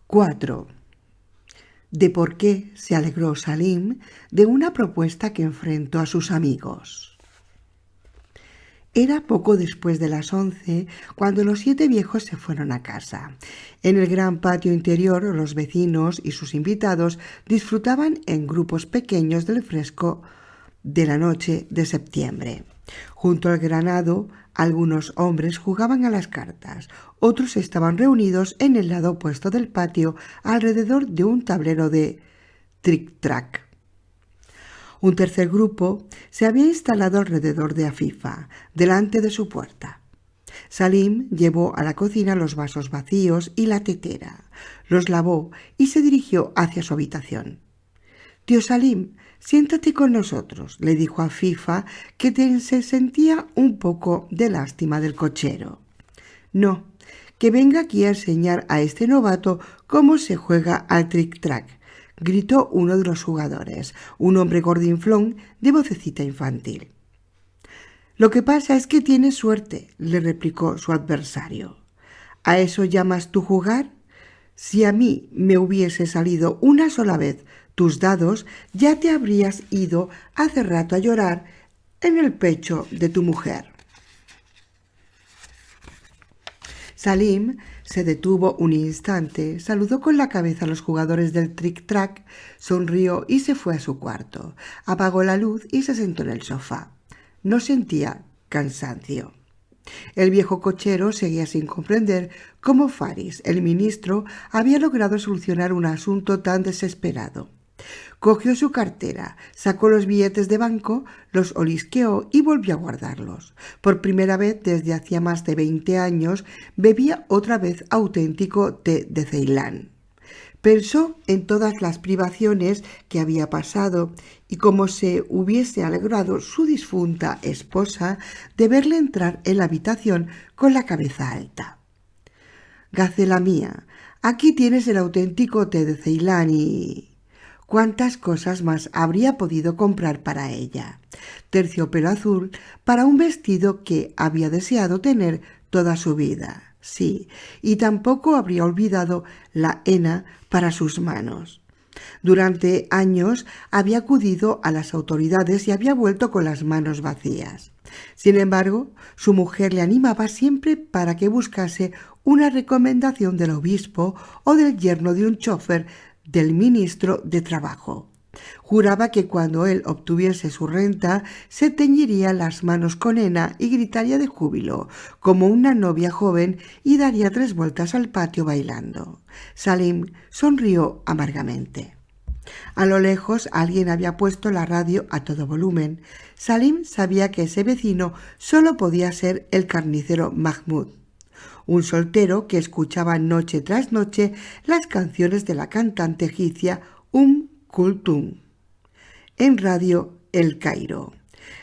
4. De por qué se alegró Salim de una propuesta que enfrentó a sus amigos. Era poco después de las 11 cuando los 7 viejos se fueron a casa. En el gran patio interior, los vecinos y sus invitados disfrutaban en grupos pequeños del fresco de la noche de septiembre. Junto al granado, algunos hombres jugaban a las cartas, otros estaban reunidos en el lado opuesto del patio alrededor de un tablero de tric-trac. Un tercer grupo se había instalado alrededor de Afifa, delante de su puerta. Salim llevó a la cocina los vasos vacíos y la tetera, los lavó y se dirigió hacia su habitación. «Tío Salim, siéntate con nosotros», le dijo a Afifa, que se sentía un poco de lástima del cochero. «No, que venga aquí a enseñar a este novato cómo se juega al tric-trac», gritó uno de los jugadores, un hombre gordinflón de vocecita infantil. «Lo que pasa es que tienes suerte», le replicó su adversario. «¿A eso llamas tú jugar? Si a mí me hubiese salido una sola vez tus dados, ya te habrías ido hace rato a llorar en el pecho de tu mujer». Salim se detuvo un instante, saludó con la cabeza a los jugadores del tric-trac, sonrió y se fue a su cuarto. Apagó la luz y se sentó en el sofá. No sentía cansancio. El viejo cochero seguía sin comprender cómo Faris, el ministro, había logrado solucionar un asunto tan desesperado. Cogió su cartera, sacó los billetes de banco, los olisqueó y volvió a guardarlos. Por primera vez desde hacía más de 20 años bebía otra vez auténtico té de Ceilán. Pensó en todas las privaciones que había pasado y cómo se hubiese alegrado su difunta esposa de verle entrar en la habitación con la cabeza alta. «Gacela mía, aquí tienes el auténtico té de Ceilán y...» ¿Cuántas cosas más habría podido comprar para ella? Terciopelo azul para un vestido que había deseado tener toda su vida. Sí, y tampoco habría olvidado la henna para sus manos. Durante años había acudido a las autoridades y había vuelto con las manos vacías. Sin embargo, su mujer le animaba siempre para que buscase una recomendación del obispo o del yerno de un chofer del ministro de Trabajo. Juraba que cuando él obtuviese su renta se teñiría las manos con henna y gritaría de júbilo como una novia joven y daría 3 vueltas al patio bailando. Salim sonrió amargamente. A lo lejos alguien había puesto la radio a todo volumen. Salim sabía que ese vecino solo podía ser el carnicero Mahmud, un soltero que escuchaba noche tras noche las canciones de la cantante egipcia Kulthum en Radio El Cairo.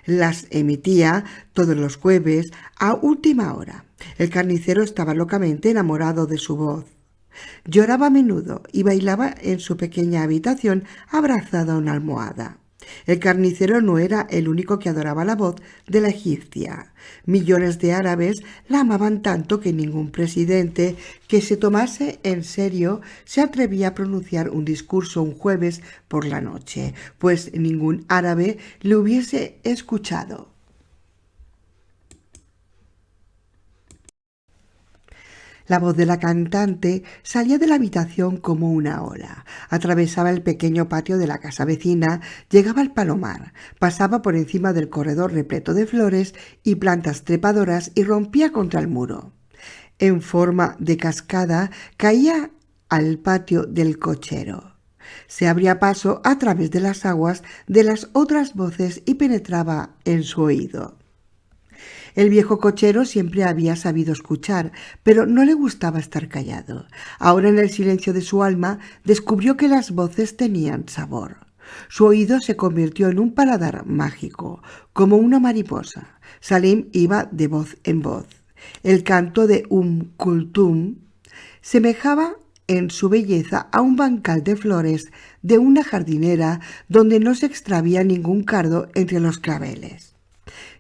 Las emitía todos los jueves a última hora. El carnicero estaba locamente enamorado de su voz. Lloraba a menudo y bailaba en su pequeña habitación abrazado a una almohada. El carnicero no era el único que adoraba la voz de la egipcia. Millones de árabes la amaban tanto que ningún presidente que se tomase en serio se atrevía a pronunciar un discurso un jueves por la noche, pues ningún árabe le hubiese escuchado. La voz de la cantante salía de la habitación como una ola. Atravesaba el pequeño patio de la casa vecina, llegaba al palomar, pasaba por encima del corredor repleto de flores y plantas trepadoras y rompía contra el muro. En forma de cascada caía al patio del cochero. Se abría paso a través de las aguas de las otras voces y penetraba en su oído. El viejo cochero siempre había sabido escuchar, pero no le gustaba estar callado. Ahora, en el silencio de su alma, descubrió que las voces tenían sabor. Su oído se convirtió en un paladar mágico, como una mariposa. Salim iba de voz en voz. El canto de Kulthum semejaba en su belleza a un bancal de flores de una jardinera donde no se extravía ningún cardo entre los claveles.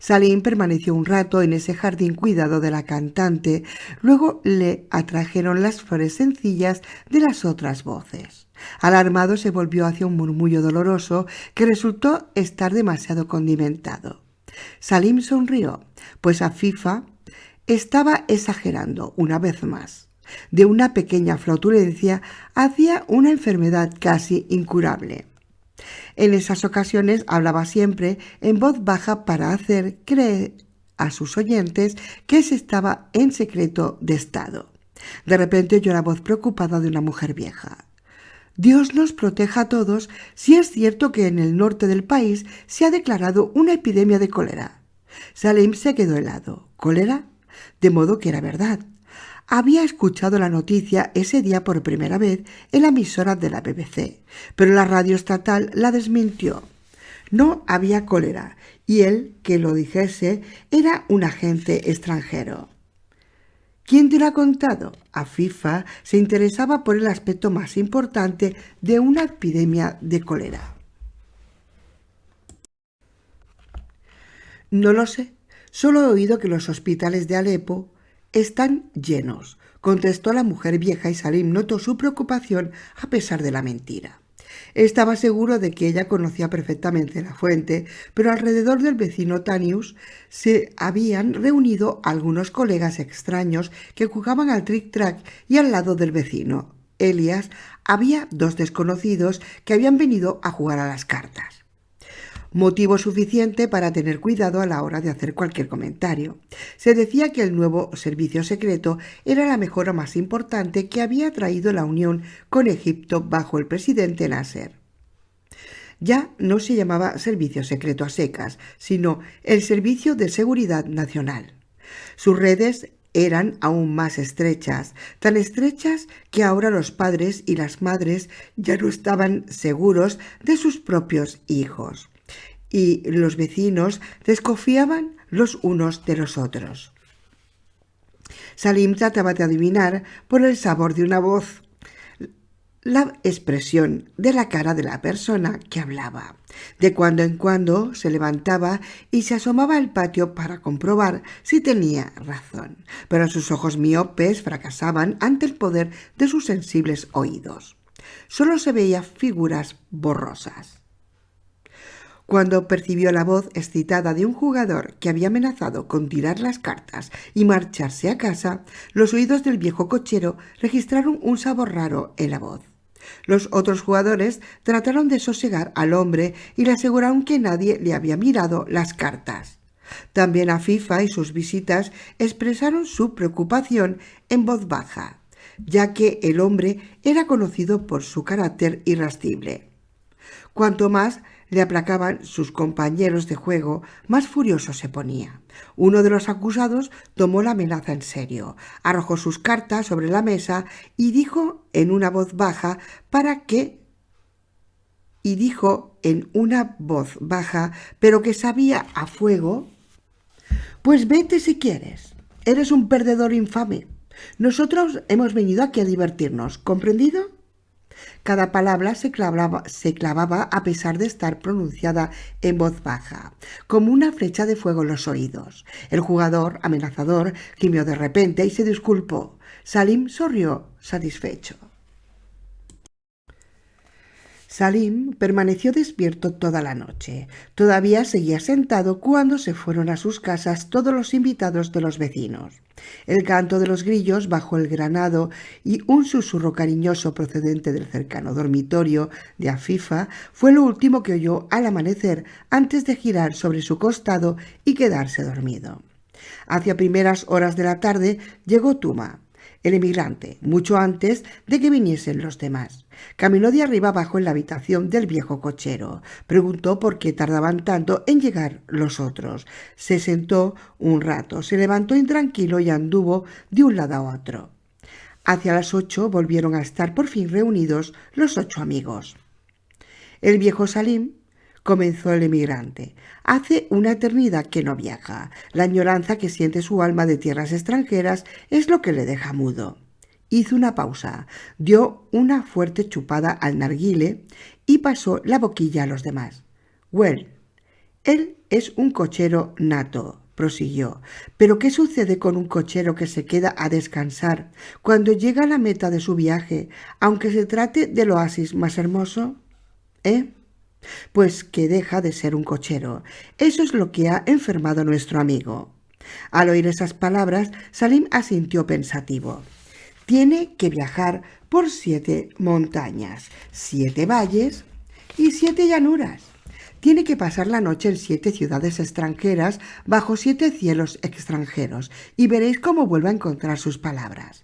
Salim permaneció un rato en ese jardín cuidado de la cantante. Luego le atrajeron las flores sencillas de las otras voces. Alarmado se volvió hacia un murmullo doloroso que resultó estar demasiado condimentado. Salim sonrió, pues Afifa estaba exagerando una vez más. De una pequeña flautulencia hacía una enfermedad casi incurable. En esas ocasiones hablaba siempre en voz baja para hacer creer a sus oyentes que se estaba en secreto de estado. De repente oyó la voz preocupada de una mujer vieja. Dios nos proteja a todos si es cierto que en el norte del país se ha declarado una epidemia de cólera. Salim se quedó helado. ¿Cólera? De modo que era verdad. Había escuchado la noticia ese día por primera vez en la emisora de la BBC, pero la radio estatal la desmintió. No había cólera, y él, que lo dijese, era un agente extranjero. ¿Quién te lo ha contado? Afifa se interesaba por el aspecto más importante de una epidemia de cólera. No lo sé, solo he oído que los hospitales de Alepo están llenos, contestó la mujer vieja, y Salim notó su preocupación a pesar de la mentira. Estaba seguro de que ella conocía perfectamente la fuente, pero alrededor del vecino Tanius se habían reunido algunos colegas extraños que jugaban al tric-trac, y al lado del vecino, Elias, había dos desconocidos que habían venido a jugar a las cartas. Motivo suficiente para tener cuidado a la hora de hacer cualquier comentario. Se decía que el nuevo servicio secreto era la mejora más importante que había traído la unión con Egipto bajo el presidente Nasser. Ya no se llamaba servicio secreto a secas, sino el Servicio de Seguridad Nacional. Sus redes eran aún más estrechas, tan estrechas que ahora los padres y las madres ya no estaban seguros de sus propios hijos, y los vecinos desconfiaban los unos de los otros. Salim trataba de adivinar por el sabor de una voz la expresión de la cara de la persona que hablaba. De cuando en cuando se levantaba y se asomaba al patio para comprobar si tenía razón, pero sus ojos miopes fracasaban ante el poder de sus sensibles oídos. Solo se veían figuras borrosas. Cuando percibió la voz excitada de un jugador que había amenazado con tirar las cartas y marcharse a casa, los oídos del viejo cochero registraron un sabor raro en la voz. Los otros jugadores trataron de sosegar al hombre y le aseguraron que nadie le había mirado las cartas. También Afifa y sus visitas expresaron su preocupación en voz baja, ya que el hombre era conocido por su carácter irascible. Cuanto más le aplacaban sus compañeros de juego, más furioso se ponía. Uno de los acusados tomó la amenaza en serio, arrojó sus cartas sobre la mesa y dijo en una voz baja, pero que sabía a fuego: «Pues vete si quieres. Eres un perdedor infame. Nosotros hemos venido aquí a divertirnos, ¿comprendido?». Cada palabra se clavaba a pesar de estar pronunciada en voz baja, como una flecha de fuego en los oídos. El jugador amenazador gimió de repente y se disculpó. Salim sonrió satisfecho. Salim permaneció despierto toda la noche. Todavía seguía sentado cuando se fueron a sus casas todos los invitados de los vecinos. El canto de los grillos bajo el granado y un susurro cariñoso procedente del cercano dormitorio de Afifa fue lo último que oyó al amanecer antes de girar sobre su costado y quedarse dormido. Hacia primeras horas de la tarde llegó Tuma, el emigrante, mucho antes de que viniesen los demás. Caminó de arriba abajo en la habitación del viejo cochero. Preguntó por qué tardaban tanto en llegar los otros. Se sentó un rato, se levantó intranquilo y anduvo de un lado a otro. Hacia las 8 volvieron a estar por fin reunidos los 8 amigos. El viejo Salim, comenzó el emigrante, hace una eternidad que no viaja. La añoranza que siente su alma de tierras extranjeras es lo que le deja mudo. Hizo una pausa, dio una fuerte chupada al narguile y pasó la boquilla a los demás. «Well, él es un cochero nato, prosiguió. Pero ¿qué sucede con un cochero que se queda a descansar cuando llega a la meta de su viaje, aunque se trate del oasis más hermoso? Pues que deja de ser un cochero. Eso es lo que ha enfermado a nuestro amigo. Al oír esas palabras, Salim asintió pensativo. Tiene que viajar por 7 montañas, 7 valles y 7 llanuras. Tiene que pasar la noche en 7 ciudades extranjeras bajo 7 cielos extranjeros y veréis cómo vuelve a encontrar sus palabras.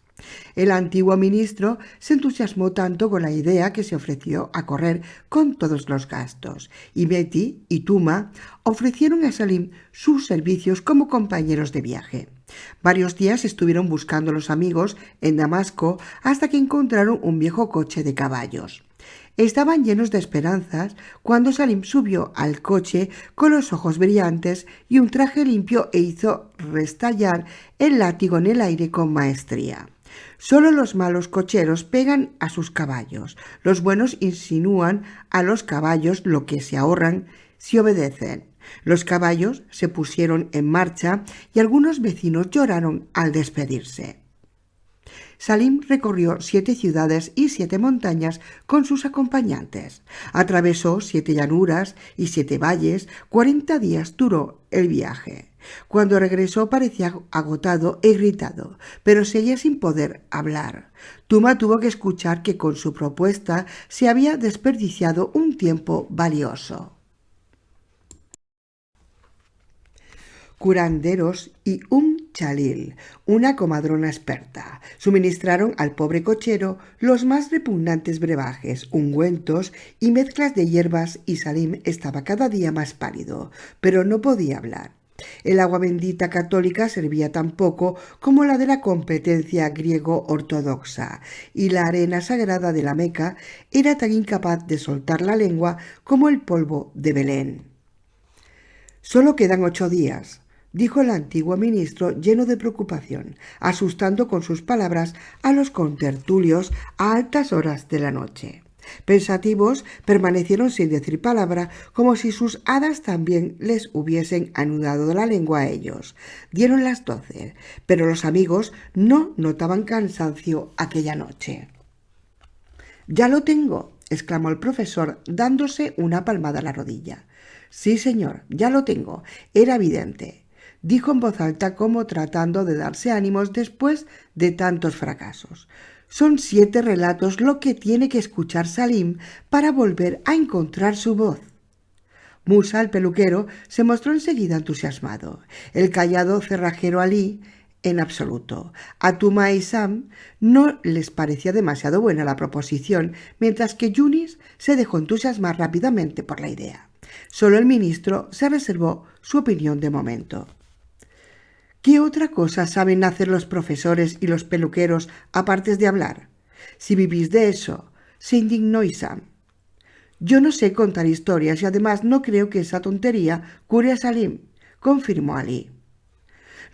El antiguo ministro se entusiasmó tanto con la idea que se ofreció a correr con todos los gastos, y Betty y Tuma ofrecieron a Salim sus servicios como compañeros de viaje. Varios días estuvieron buscando los amigos en Damasco hasta que encontraron un viejo coche de caballos. Estaban llenos de esperanzas cuando Salim subió al coche con los ojos brillantes y un traje limpio e hizo restallar el látigo en el aire con maestría. Solo los malos cocheros pegan a sus caballos. Los buenos insinúan a los caballos lo que se ahorran si obedecen. Los caballos se pusieron en marcha y algunos vecinos lloraron al despedirse. Salim recorrió 7 ciudades y 7 montañas con sus acompañantes. Atravesó 7 llanuras y 7 valles. 40 días duró el viaje. Cuando regresó parecía agotado e irritado, pero seguía sin poder hablar. Tuma tuvo que escuchar que con su propuesta se había desperdiciado un tiempo valioso. Curanderos y Chalil, una comadrona experta, suministraron al pobre cochero los más repugnantes brebajes, ungüentos y mezclas de hierbas, y Salim estaba cada día más pálido, pero no podía hablar. El agua bendita católica servía tan poco como la de la competencia griego-ortodoxa, y la arena sagrada de la Meca era tan incapaz de soltar la lengua como el polvo de Belén. «Solo quedan 8 días», dijo el antiguo ministro lleno de preocupación, asustando con sus palabras a los contertulios a altas horas de la noche. Pensativos, permanecieron sin decir palabra, como si sus hadas también les hubiesen anudado la lengua a ellos. Dieron las 12, pero los amigos no notaban cansancio aquella noche. «Ya lo tengo», exclamó el profesor, dándose una palmada a la rodilla. «Sí, señor, ya lo tengo. Era evidente», dijo en voz alta como tratando de darse ánimos después de tantos fracasos. «Son 7 relatos lo que tiene que escuchar Salim para volver a encontrar su voz». Musa, el peluquero, se mostró enseguida entusiasmado. El callado cerrajero Ali, en absoluto. A Tuma y Sam no les parecía demasiado buena la proposición, mientras que Yunis se dejó entusiasmar rápidamente por la idea. Solo el ministro se reservó su opinión de momento. ¿Qué otra cosa saben hacer los profesores y los peluqueros aparte de hablar? Si vivís de eso, se indignó Isam. Yo no sé contar historias y además no creo que esa tontería cure a Salim, confirmó Ali.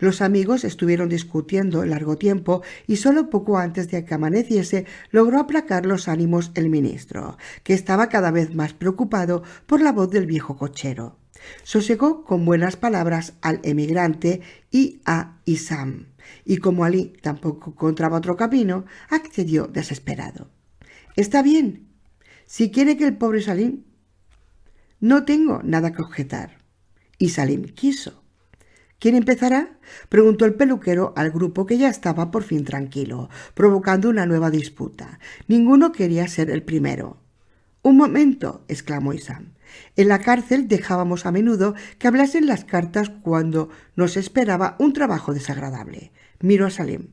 Los amigos estuvieron discutiendo largo tiempo y solo poco antes de que amaneciese logró aplacar los ánimos el ministro, que estaba cada vez más preocupado por la voz del viejo cochero. Sosegó con buenas palabras al emigrante y a Isam, y como Ali tampoco encontraba otro camino, accedió desesperado. «Está bien, si quiere que el pobre Salim...» «No tengo nada que objetar». Y Salim quiso. «¿Quién empezará?», preguntó el peluquero al grupo, que ya estaba por fin tranquilo, provocando una nueva disputa. Ninguno quería ser el primero. «Un momento», exclamó Isam. «En la cárcel dejábamos a menudo que hablasen las cartas cuando nos esperaba un trabajo desagradable». Miró a Salim.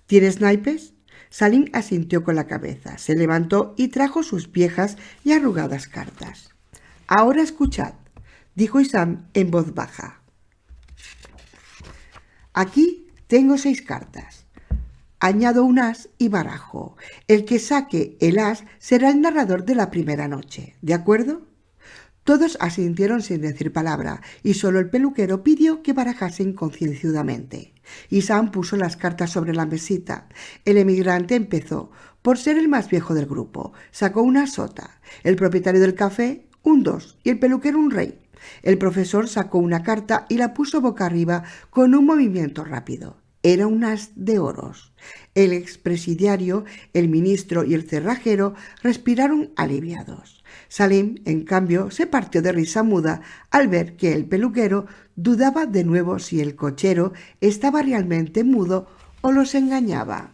«¿Tienes naipes?». Salim asintió con la cabeza, se levantó y trajo sus viejas y arrugadas cartas. «Ahora escuchad», dijo Isam en voz baja. «Aquí tengo 6 cartas. Añado un as y barajo. El que saque el as será el narrador de la primera noche. ¿De acuerdo?». Todos asintieron sin decir palabra, y solo el peluquero pidió que barajasen concienzudamente. Isam puso las cartas sobre la mesita. El emigrante empezó. Por ser el más viejo del grupo, sacó una sota. El propietario del café, un 2, y el peluquero un rey. El profesor sacó una carta y la puso boca arriba con un movimiento rápido. Era un as de oros. El expresidiario, el ministro y el cerrajero respiraron aliviados. Salim, en cambio, se partió de risa muda al ver que el peluquero dudaba de nuevo si el cochero estaba realmente mudo o los engañaba.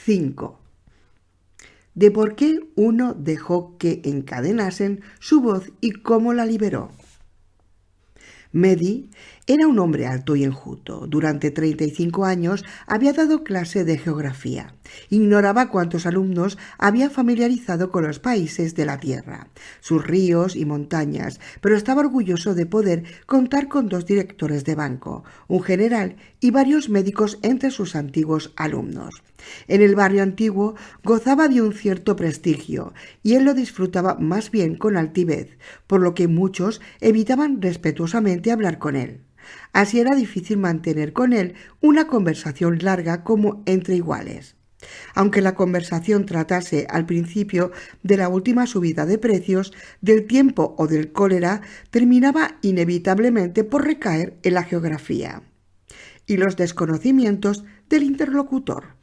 5. De por qué uno dejó que encadenasen su voz y cómo la liberó. Mehdi era un hombre alto y enjuto. Durante 35 años había dado clase de geografía. Ignoraba cuántos alumnos había familiarizado con los países de la tierra, sus ríos y montañas, pero estaba orgulloso de poder contar con 2 directores de banco, un general y varios médicos entre sus antiguos alumnos. En el barrio antiguo gozaba de un cierto prestigio y él lo disfrutaba más bien con altivez, por lo que muchos evitaban respetuosamente hablar con él. Así era difícil mantener con él una conversación larga como entre iguales. Aunque la conversación tratase al principio de la última subida de precios, del tiempo o del cólera, terminaba inevitablemente por recaer en la geografía y los desconocimientos del interlocutor.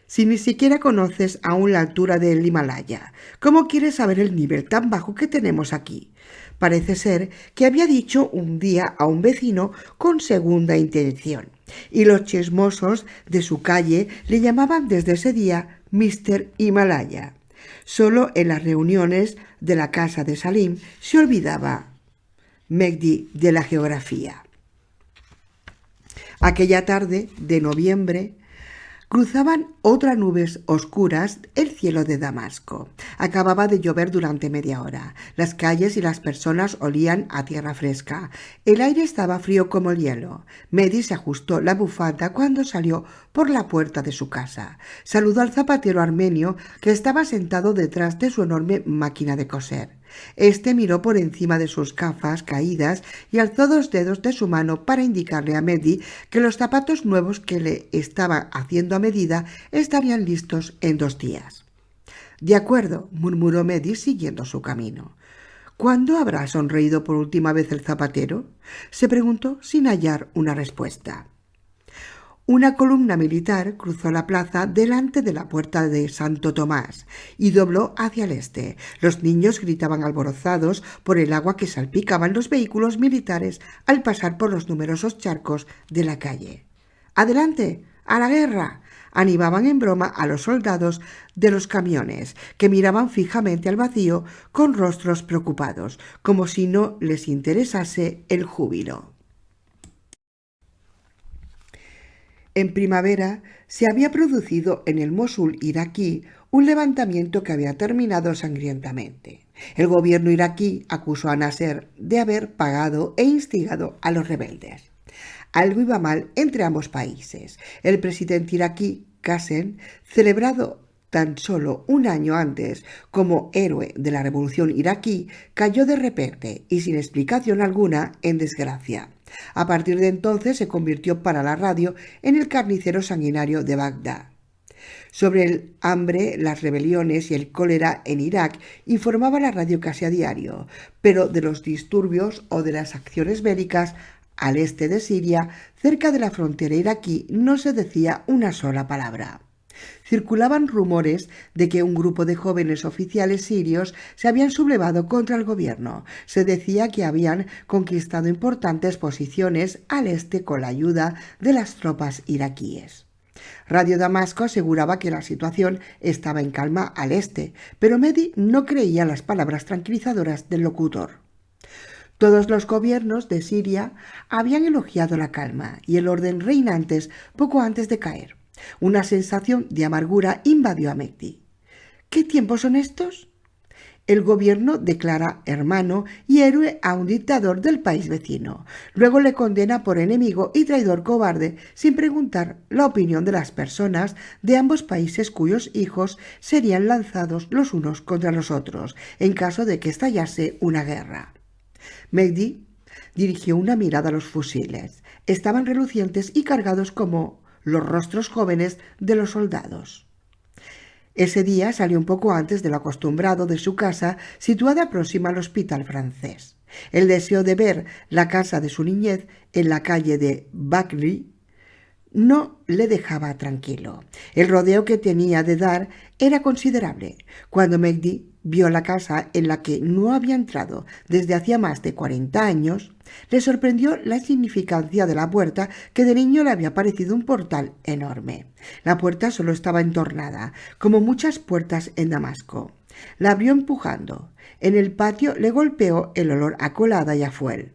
Si ni siquiera conoces aún la altura del Himalaya, ¿cómo quieres saber el nivel tan bajo que tenemos aquí? Parece ser que había dicho un día a un vecino con segunda intención, y los chismosos de su calle le llamaban desde ese día Mr. Himalaya. Solo en las reuniones de la casa de Salim se olvidaba Mehdi de la geografía. Aquella tarde de noviembre cruzaban otras nubes oscuras el cielo de Damasco. Acababa de llover durante media hora. Las calles y las personas olían a tierra fresca. El aire estaba frío como el hielo. Mehdi se ajustó la bufanda cuando salió por la puerta de su casa. Saludó al zapatero armenio que estaba sentado detrás de su enorme máquina de coser. Este miró por encima de sus gafas caídas y alzó 2 dedos de su mano para indicarle a Mehdi que los zapatos nuevos que le estaba haciendo a medida estarían listos en 2 días. «De acuerdo», murmuró Mehdi siguiendo su camino. «¿Cuándo habrá sonreído por última vez el zapatero?», se preguntó sin hallar una respuesta. Una columna militar cruzó la plaza delante de la puerta de Santo Tomás y dobló hacia el este. Los niños gritaban alborozados por el agua que salpicaban los vehículos militares al pasar por los numerosos charcos de la calle. «¡Adelante! ¡A la guerra!», animaban en broma a los soldados de los camiones, que miraban fijamente al vacío con rostros preocupados, como si no les interesase el júbilo. En primavera se había producido en el Mosul iraquí un levantamiento que había terminado sangrientamente. El gobierno iraquí acusó a Nasser de haber pagado e instigado a los rebeldes. Algo iba mal entre ambos países. El presidente iraquí, Qassem, celebrado tan solo un año antes como héroe de la revolución iraquí, cayó de repente y sin explicación alguna en desgracia. A partir de entonces se convirtió para la radio en el carnicero sanguinario de Bagdad. Sobre el hambre, las rebeliones y el cólera en Irak informaba la radio casi a diario, pero de los disturbios o de las acciones bélicas al este de Siria, cerca de la frontera iraquí, no se decía una sola palabra. Circulaban rumores de que un grupo de jóvenes oficiales sirios se habían sublevado contra el gobierno. Se decía que habían conquistado importantes posiciones al este con la ayuda de las tropas iraquíes. Radio Damasco aseguraba que la situación estaba en calma al este, pero Mehdi no creía las palabras tranquilizadoras del locutor. Todos los gobiernos de Siria habían elogiado la calma y el orden reinantes poco antes de caer. Una sensación de amargura invadió a Mehdi. ¿Qué tiempos son estos? El gobierno declara hermano y héroe a un dictador del país vecino. Luego le condena por enemigo y traidor cobarde sin preguntar la opinión de las personas de ambos países cuyos hijos serían lanzados los unos contra los otros en caso de que estallase una guerra. Mehdi dirigió una mirada a los fusiles. Estaban relucientes y cargados como los rostros jóvenes de los soldados. Ese día salió un poco antes de lo acostumbrado de su casa, situada próxima al Hospital Francés. El deseo de ver la casa de su niñez en la calle de Bagley no le dejaba tranquilo. El rodeo que tenía de dar era considerable. Cuando Megdi vio la casa en la que no había entrado desde hacía más de 40 años, le sorprendió la insignificancia de la puerta, que de niño le había parecido un portal enorme. La puerta solo estaba entornada, como muchas puertas en Damasco. La abrió empujando. En el patio le golpeó el olor a colada y a fuel.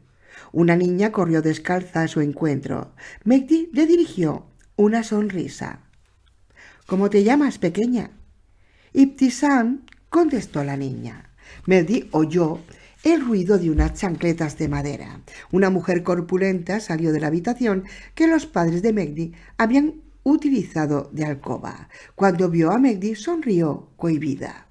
Una niña corrió descalza a su encuentro. Megdi le dirigió una sonrisa. —¿Cómo te llamas, pequeña? —Ibtisam —contestó la niña. Megdi oyó el ruido de unas chancletas de madera. Una mujer corpulenta salió de la habitación que los padres de Megdi habían utilizado de alcoba. Cuando vio a Megdi, sonrió cohibida.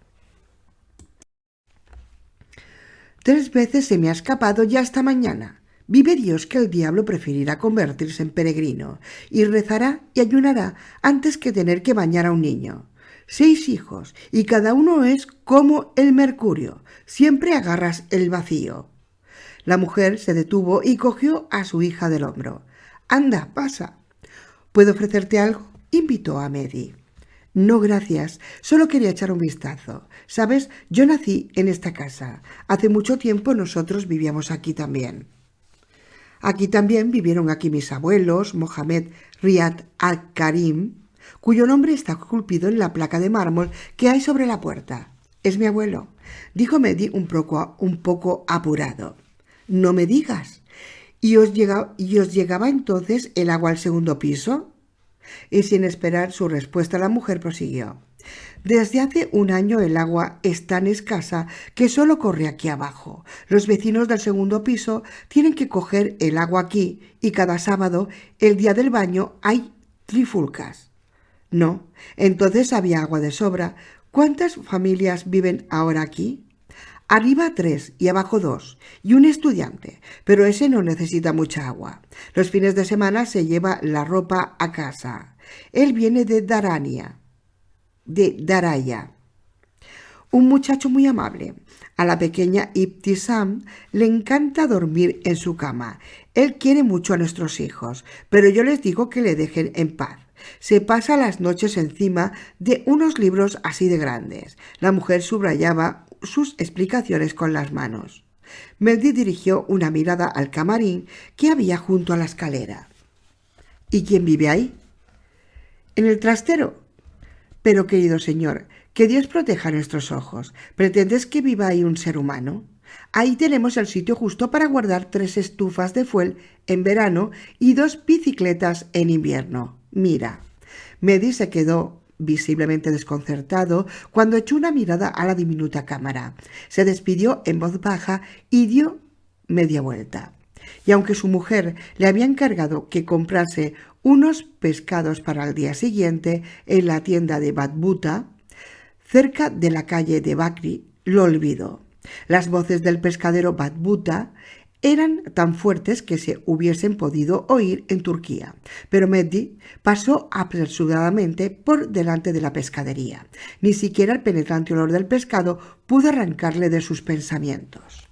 —3 veces se me ha escapado ya esta mañana. Vive Dios que el diablo preferirá convertirse en peregrino, y rezará y ayunará antes que tener que bañar a un niño. 6 hijos, y cada uno es como el mercurio, siempre agarras el vacío. La mujer se detuvo y cogió a su hija del hombro. —Anda, pasa. —¿Puedo ofrecerte algo? —invitó a Megdi. —No, gracias. Solo quería echar un vistazo. Sabes, yo nací en esta casa. Hace mucho tiempo nosotros vivíamos aquí también. Aquí también vivieron mis abuelos, Mohamed Riad al-Karim, cuyo nombre está esculpido en la placa de mármol que hay sobre la puerta. —Es mi abuelo —dijo Megdi un poco apurado. —No me digas. ¿Y os llegaba entonces el agua al segundo piso? Y sin esperar su respuesta, la mujer prosiguió. —Desde hace 1 año el agua es tan escasa que solo corre aquí abajo. Los vecinos del segundo piso tienen que coger el agua aquí, y cada sábado, el día del baño, hay trifulcas. —No, entonces había agua de sobra. ¿Cuántas familias viven ahora aquí? —Arriba 3 y abajo 2, y un estudiante, pero ese no necesita mucha agua. Los fines de semana se lleva la ropa a casa. Él viene de Daraya. Un muchacho muy amable. A la pequeña Ibtisam le encanta dormir en su cama. Él quiere mucho a nuestros hijos, pero yo les digo que le dejen en paz. Se pasa las noches encima de unos libros así de grandes. La mujer subrayaba sus explicaciones con las manos. Megdi dirigió una mirada al camarín que había junto a la escalera. —¿Y quién vive ahí? —En el trastero. —Pero, querido señor, que Dios proteja nuestros ojos. ¿Pretendes que viva ahí un ser humano? Ahí tenemos el sitio justo para guardar 3 estufas de fuel en verano y 2 bicicletas en invierno. Mira. Megdi se quedó visiblemente desconcertado cuando echó una mirada a la diminuta cámara. Se despidió en voz baja y dio media vuelta. Y aunque su mujer le había encargado que comprase unos pescados para el día siguiente en la tienda de Batbuta, cerca de la calle de Bakri, lo olvidó. Las voces del pescadero Batbuta eran tan fuertes que se hubiesen podido oír en Turquía, pero Megdi pasó apresuradamente por delante de la pescadería. Ni siquiera el penetrante olor del pescado pudo arrancarle de sus pensamientos.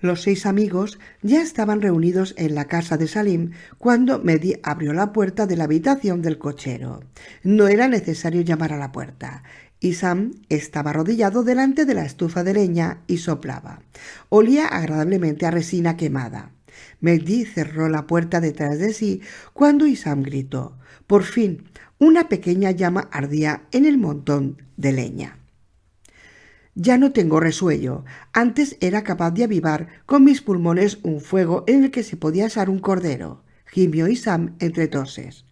Los 6 amigos ya estaban reunidos en la casa de Salim cuando Megdi abrió la puerta de la habitación del cochero. No era necesario llamar a la puerta. Isam estaba arrodillado delante de la estufa de leña y soplaba. Olía agradablemente a resina quemada. Megdi cerró la puerta detrás de sí cuando Isam gritó. Por fin, una pequeña llama ardía en el montón de leña. Ya no tengo resuello. Antes era capaz de avivar con mis pulmones un fuego en el que se podía asar un cordero, gimió Isam entre toses.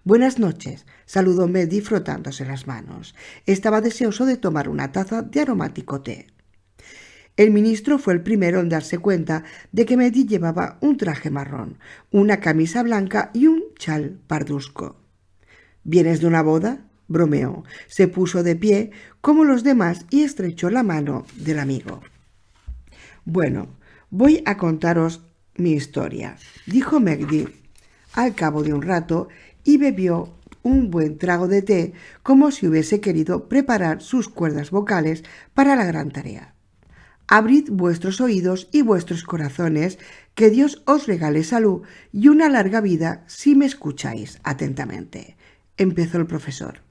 Buenas noches, saludó Megdi frotándose las manos. Estaba deseoso de tomar una taza de aromático té. El ministro fue el primero en darse cuenta de que Megdi llevaba un traje marrón, una camisa blanca y un chal parduzco. ¿Vienes de una boda?, bromeó. Se puso de pie como los demás y estrechó la mano del amigo. Bueno, voy a contaros mi historia, dijo Megdi al cabo de un rato, y bebió un buen trago de té como si hubiese querido preparar sus cuerdas vocales para la gran tarea. Abrid vuestros oídos y vuestros corazones, que Dios os regale salud y una larga vida si me escucháis atentamente, empezó el profesor.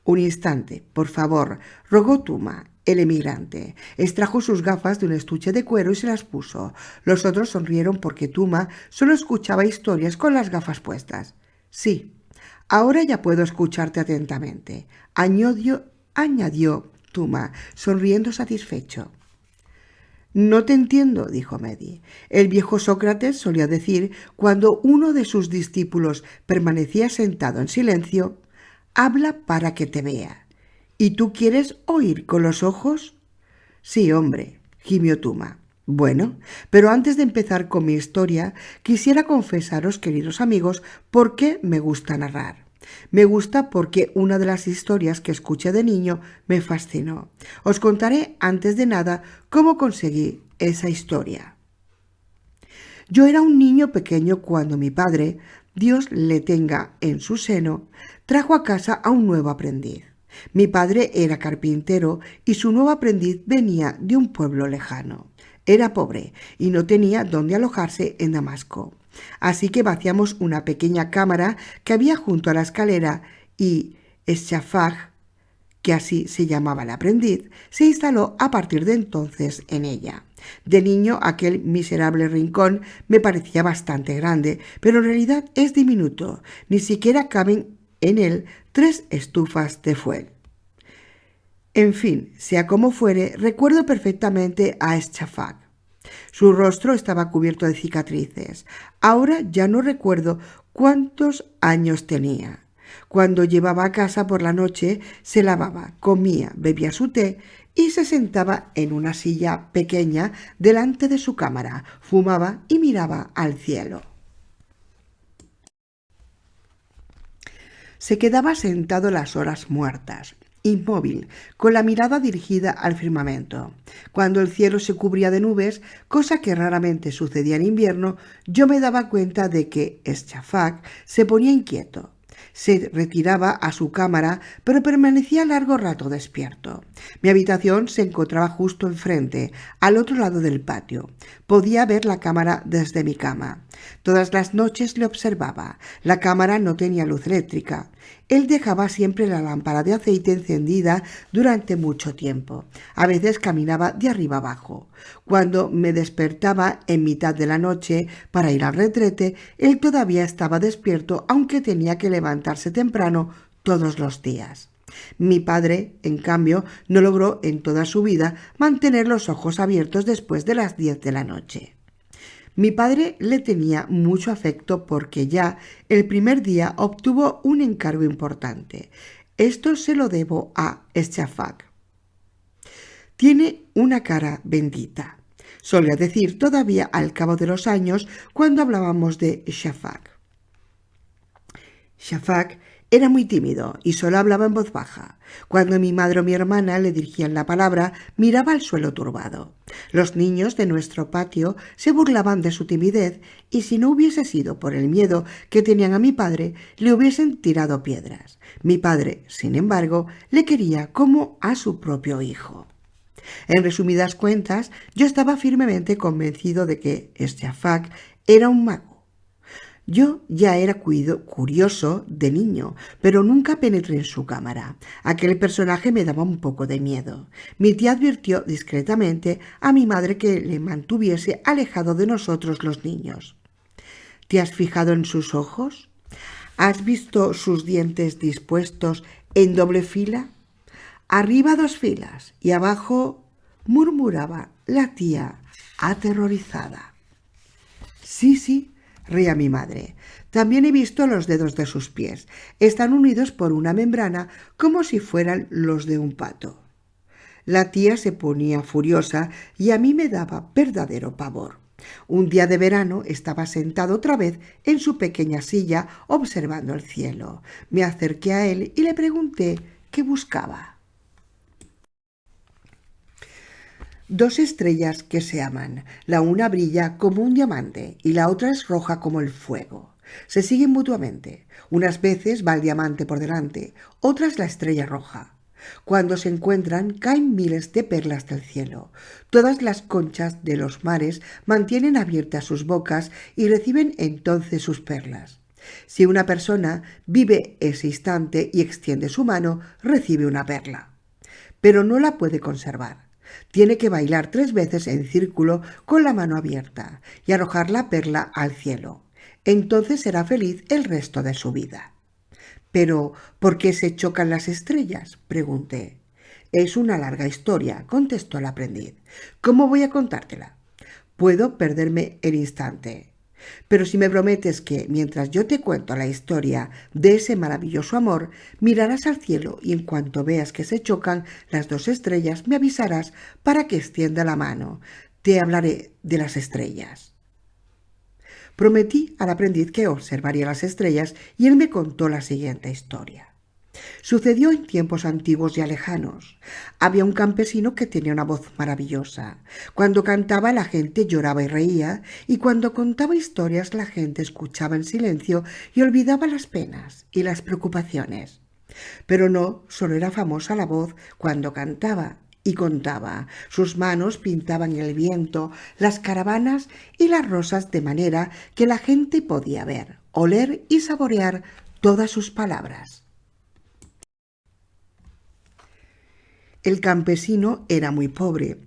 Un instante, por favor, rogó Tuma. El emigrante extrajo sus gafas de un estuche de cuero y se las puso. Los otros sonrieron porque Tuma solo escuchaba historias con las gafas puestas. Sí, ahora ya puedo escucharte atentamente, añadió Tuma, sonriendo satisfecho. No te entiendo, dijo Mehdi. El viejo Sócrates solía decir, cuando uno de sus discípulos permanecía sentado en silencio, habla para que te vea. ¿Y tú quieres oír con los ojos? Sí, hombre, gimió Tuma. Bueno, pero antes de empezar con mi historia, quisiera confesaros, queridos amigos, por qué me gusta narrar. Me gusta porque una de las historias que escuché de niño me fascinó. Os contaré antes de nada cómo conseguí esa historia. Yo era un niño pequeño cuando mi padre, Dios le tenga en su seno, trajo a casa a un nuevo aprendiz. Mi padre era carpintero y su nuevo aprendiz venía de un pueblo lejano. Era pobre y no tenía dónde alojarse en Damasco. Así que vaciamos una pequeña cámara que había junto a la escalera y Shafag, que así se llamaba el aprendiz, se instaló a partir de entonces en ella. De niño aquel miserable rincón me parecía bastante grande, pero en realidad es diminuto. Ni siquiera caben en él 3 estufas de fuel. En fin, sea como fuere, recuerdo perfectamente a Shafag. Su rostro estaba cubierto de cicatrices. Ahora ya no recuerdo cuántos años tenía. Cuando llevaba a casa por la noche, se lavaba, comía, bebía su té y se sentaba en una silla pequeña delante de su cámara, fumaba y miraba al cielo. Se quedaba sentado las horas muertas, inmóvil, con la mirada dirigida al firmamento. Cuando el cielo se cubría de nubes, cosa que raramente sucedía en invierno, yo me daba cuenta de que Shafag se ponía inquieto. Se retiraba a su cámara, pero permanecía largo rato despierto. Mi habitación se encontraba justo enfrente, al otro lado del patio. Podía ver la cámara desde mi cama. Todas las noches le observaba. La cámara no tenía luz eléctrica. Él dejaba siempre la lámpara de aceite encendida durante mucho tiempo. A veces caminaba de arriba abajo. Cuando me despertaba en mitad de la noche para ir al retrete, él todavía estaba despierto, aunque tenía que levantarse temprano todos los días. Mi padre, en cambio, no logró en toda su vida mantener los ojos abiertos después de las 10 de la noche. Mi padre le tenía mucho afecto porque ya el primer día obtuvo un encargo importante. Esto se lo debo a Shafag. Tiene una cara bendita, solía decir todavía al cabo de los años cuando hablábamos de Shafag. Shafag era muy tímido y solo hablaba en voz baja. Cuando mi madre o mi hermana le dirigían la palabra, miraba al suelo turbado. Los niños de nuestro patio se burlaban de su timidez y si no hubiese sido por el miedo que tenían a mi padre, le hubiesen tirado piedras. Mi padre, sin embargo, le quería como a su propio hijo. En resumidas cuentas, yo estaba firmemente convencido de que Shafag era un mago. Yo ya era curioso de niño, pero nunca penetré en su cámara. Aquel personaje me daba un poco de miedo. Mi tía advirtió discretamente a mi madre que le mantuviese alejado de nosotros los niños. ¿Te has fijado en sus ojos? ¿Has visto sus dientes dispuestos en doble fila? Arriba 2 filas y abajo, murmuraba la tía aterrorizada. Sí, reía mi madre. También he visto los dedos de sus pies. Están unidos por una membrana como si fueran los de un pato. La tía se ponía furiosa y a mí me daba verdadero pavor. Un día de verano estaba sentado otra vez en su pequeña silla observando el cielo. Me acerqué a él y le pregunté qué buscaba. Dos estrellas que se aman. La una brilla como un diamante y la otra es roja como el fuego. Se siguen mutuamente. Unas veces va el diamante por delante, otras la estrella roja. Cuando se encuentran, caen miles de perlas del cielo. Todas las conchas de los mares mantienen abiertas sus bocas y reciben entonces sus perlas. Si una persona vive ese instante y extiende su mano, recibe una perla. Pero no la puede conservar. Tiene que bailar 3 veces en círculo con la mano abierta y arrojar la perla al cielo. Entonces será feliz el resto de su vida. «¿Pero por qué se chocan las estrellas?», pregunté. «Es una larga historia», contestó el aprendiz. «¿Cómo voy a contártela? Puedo perderme el instante. Pero si me prometes que, mientras yo te cuento la historia de ese maravilloso amor, mirarás al cielo y en cuanto veas que se chocan las dos estrellas, me avisarás para que extienda la mano. Te hablaré de las estrellas». Prometí al aprendiz que observaría las estrellas y él me contó la siguiente historia. Sucedió en tiempos antiguos y lejanos. Había un campesino que tenía una voz maravillosa. Cuando cantaba la gente lloraba y reía, y cuando contaba historias la gente escuchaba en silencio y olvidaba las penas y las preocupaciones. Pero no solo era famosa la voz cuando cantaba y contaba. Sus manos pintaban el viento, las caravanas y las rosas de manera que la gente podía ver, oler y saborear todas sus palabras. El campesino era muy pobre,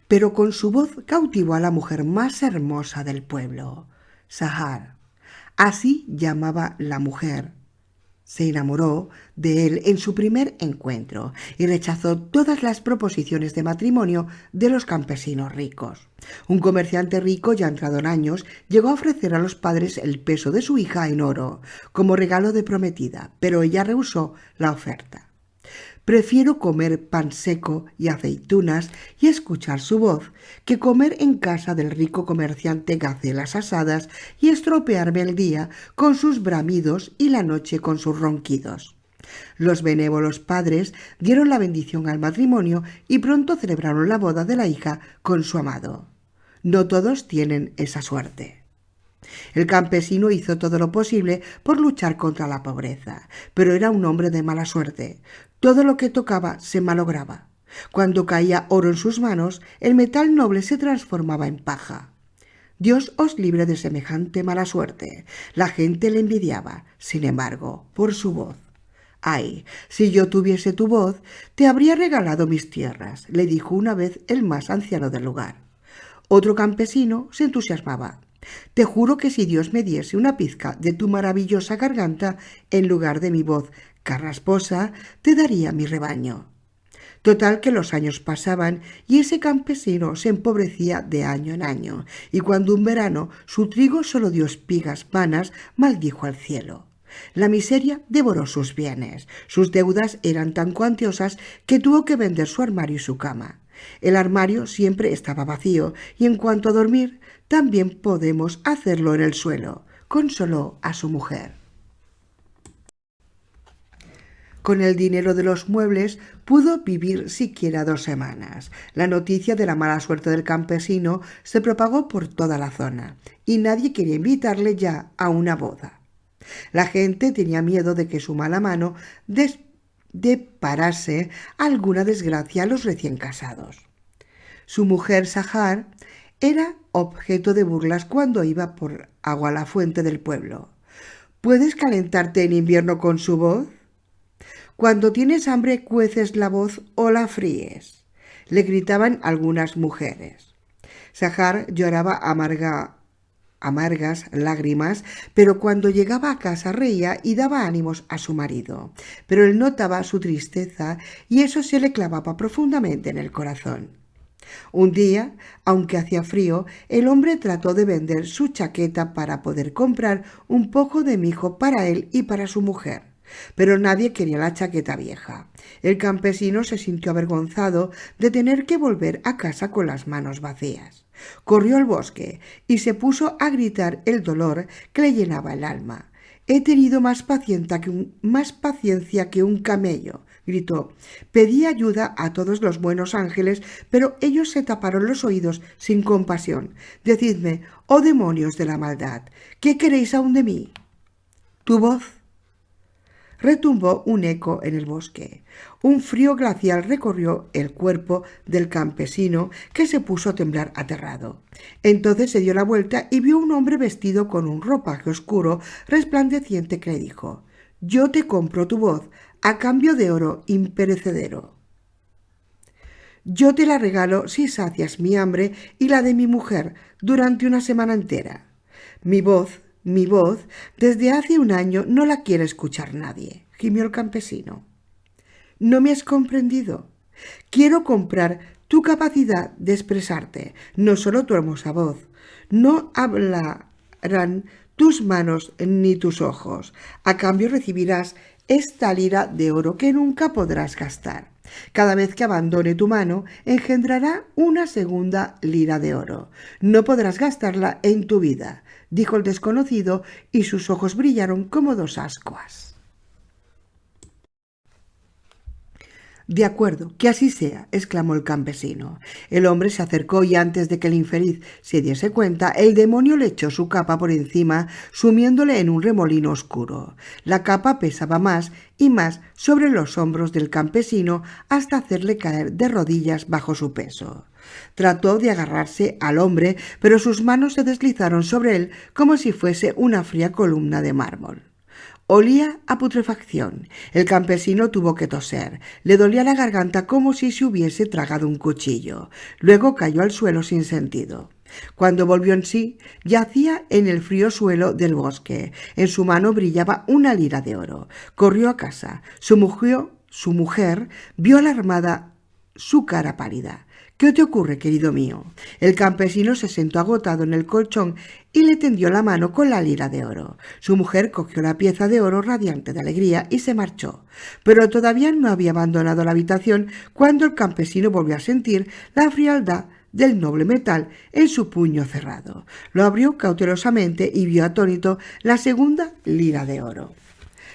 pero con su voz cautivó a la mujer más hermosa del pueblo, Sahar. Así llamaba la mujer. Se enamoró de él en su primer encuentro y rechazó todas las proposiciones de matrimonio de los campesinos ricos. Un comerciante rico, ya entrado en años, llegó a ofrecer a los padres el peso de su hija en oro, como regalo de prometida, pero ella rehusó la oferta. «Prefiero comer pan seco y aceitunas y escuchar su voz que comer en casa del rico comerciante gacelas asadas y estropearme el día con sus bramidos y la noche con sus ronquidos». Los benévolos padres dieron la bendición al matrimonio y pronto celebraron la boda de la hija con su amado. No todos tienen esa suerte. El campesino hizo todo lo posible por luchar contra la pobreza, pero era un hombre de mala suerte. Todo lo que tocaba se malograba. Cuando caía oro en sus manos, el metal noble se transformaba en paja. Dios os libre de semejante mala suerte. La gente le envidiaba, sin embargo, por su voz. «Ay, si yo tuviese tu voz, te habría regalado mis tierras», le dijo una vez el más anciano del lugar. Otro campesino se entusiasmaba. «Te juro que si Dios me diese una pizca de tu maravillosa garganta, en lugar de mi voz carrasposa, te daría mi rebaño». Total que los años pasaban y ese campesino se empobrecía de año en año, y cuando un verano su trigo solo dio espigas vanas, maldijo al cielo. La miseria devoró sus bienes. Sus deudas eran tan cuantiosas que tuvo que vender su armario y su cama. El armario siempre estaba vacío y en cuanto a dormir, también podemos hacerlo en el suelo. Consoló a su mujer. Con el dinero de los muebles pudo vivir siquiera 2 semanas. La noticia de la mala suerte del campesino se propagó por toda la zona y nadie quería invitarle ya a una boda. La gente tenía miedo de que su mala mano deparase alguna desgracia a los recién casados. Su mujer Sahar era objeto de burlas cuando iba por agua a la fuente del pueblo. ¿Puedes calentarte en invierno con su voz? Cuando tienes hambre, ¿cueces la voz o la fríes?, le gritaban algunas mujeres. Sahar lloraba amargas lágrimas, pero cuando llegaba a casa reía y daba ánimos a su marido. Pero él notaba su tristeza y eso se le clavaba profundamente en el corazón. Un día, aunque hacía frío, el hombre trató de vender su chaqueta para poder comprar un poco de mijo para él y para su mujer. Pero nadie quería la chaqueta vieja. El campesino se sintió avergonzado de tener que volver a casa con las manos vacías. Corrió al bosque y se puso a gritar el dolor que le llenaba el alma. He tenido más paciencia que un camello, gritó. Pedí ayuda a todos los buenos ángeles, pero ellos se taparon los oídos sin compasión. Decidme, oh demonios de la maldad, ¿qué queréis aún de mí? Tu voz. Retumbó un eco en el bosque. Un frío glacial recorrió el cuerpo del campesino, que se puso a temblar aterrado. Entonces se dio la vuelta y vio un hombre vestido con un ropaje oscuro, resplandeciente, que le dijo: «Yo te compro tu voz a cambio de oro imperecedero. Yo te la regalo si sacias mi hambre y la de mi mujer durante una semana entera. Mi voz, desde hace un año no la quiere escuchar nadie», gimió el campesino. «No me has comprendido. Quiero comprar tu capacidad de expresarte, no solo tu hermosa voz. No hablarán tus manos ni tus ojos. A cambio recibirás esta lira de oro que nunca podrás gastar. Cada vez que abandone tu mano, engendrará una segunda lira de oro. No podrás gastarla en tu vida», dijo el desconocido, y sus ojos brillaron como dos ascuas. «De acuerdo, que así sea», exclamó el campesino. El hombre se acercó y antes de que el infeliz se diese cuenta, el demonio le echó su capa por encima, sumiéndole en un remolino oscuro. La capa pesaba más y más sobre los hombros del campesino hasta hacerle caer de rodillas bajo su peso. Trató de agarrarse al hombre, pero sus manos se deslizaron sobre él como si fuese una fría columna de mármol. Olía a putrefacción. El campesino tuvo que toser. Le dolía la garganta como si se hubiese tragado un cuchillo. Luego cayó al suelo sin sentido. Cuando volvió en sí, yacía en el frío suelo del bosque. En su mano brillaba una lira de oro. Corrió a casa. Su mujer vio alarmada su cara pálida. «¿Qué te ocurre, querido mío?». El campesino se sentó agotado en el colchón y le tendió la mano con la lira de oro. Su mujer cogió la pieza de oro radiante de alegría y se marchó. Pero todavía no había abandonado la habitación cuando el campesino volvió a sentir la frialdad del noble metal en su puño cerrado. Lo abrió cautelosamente y vio atónito la segunda lira de oro.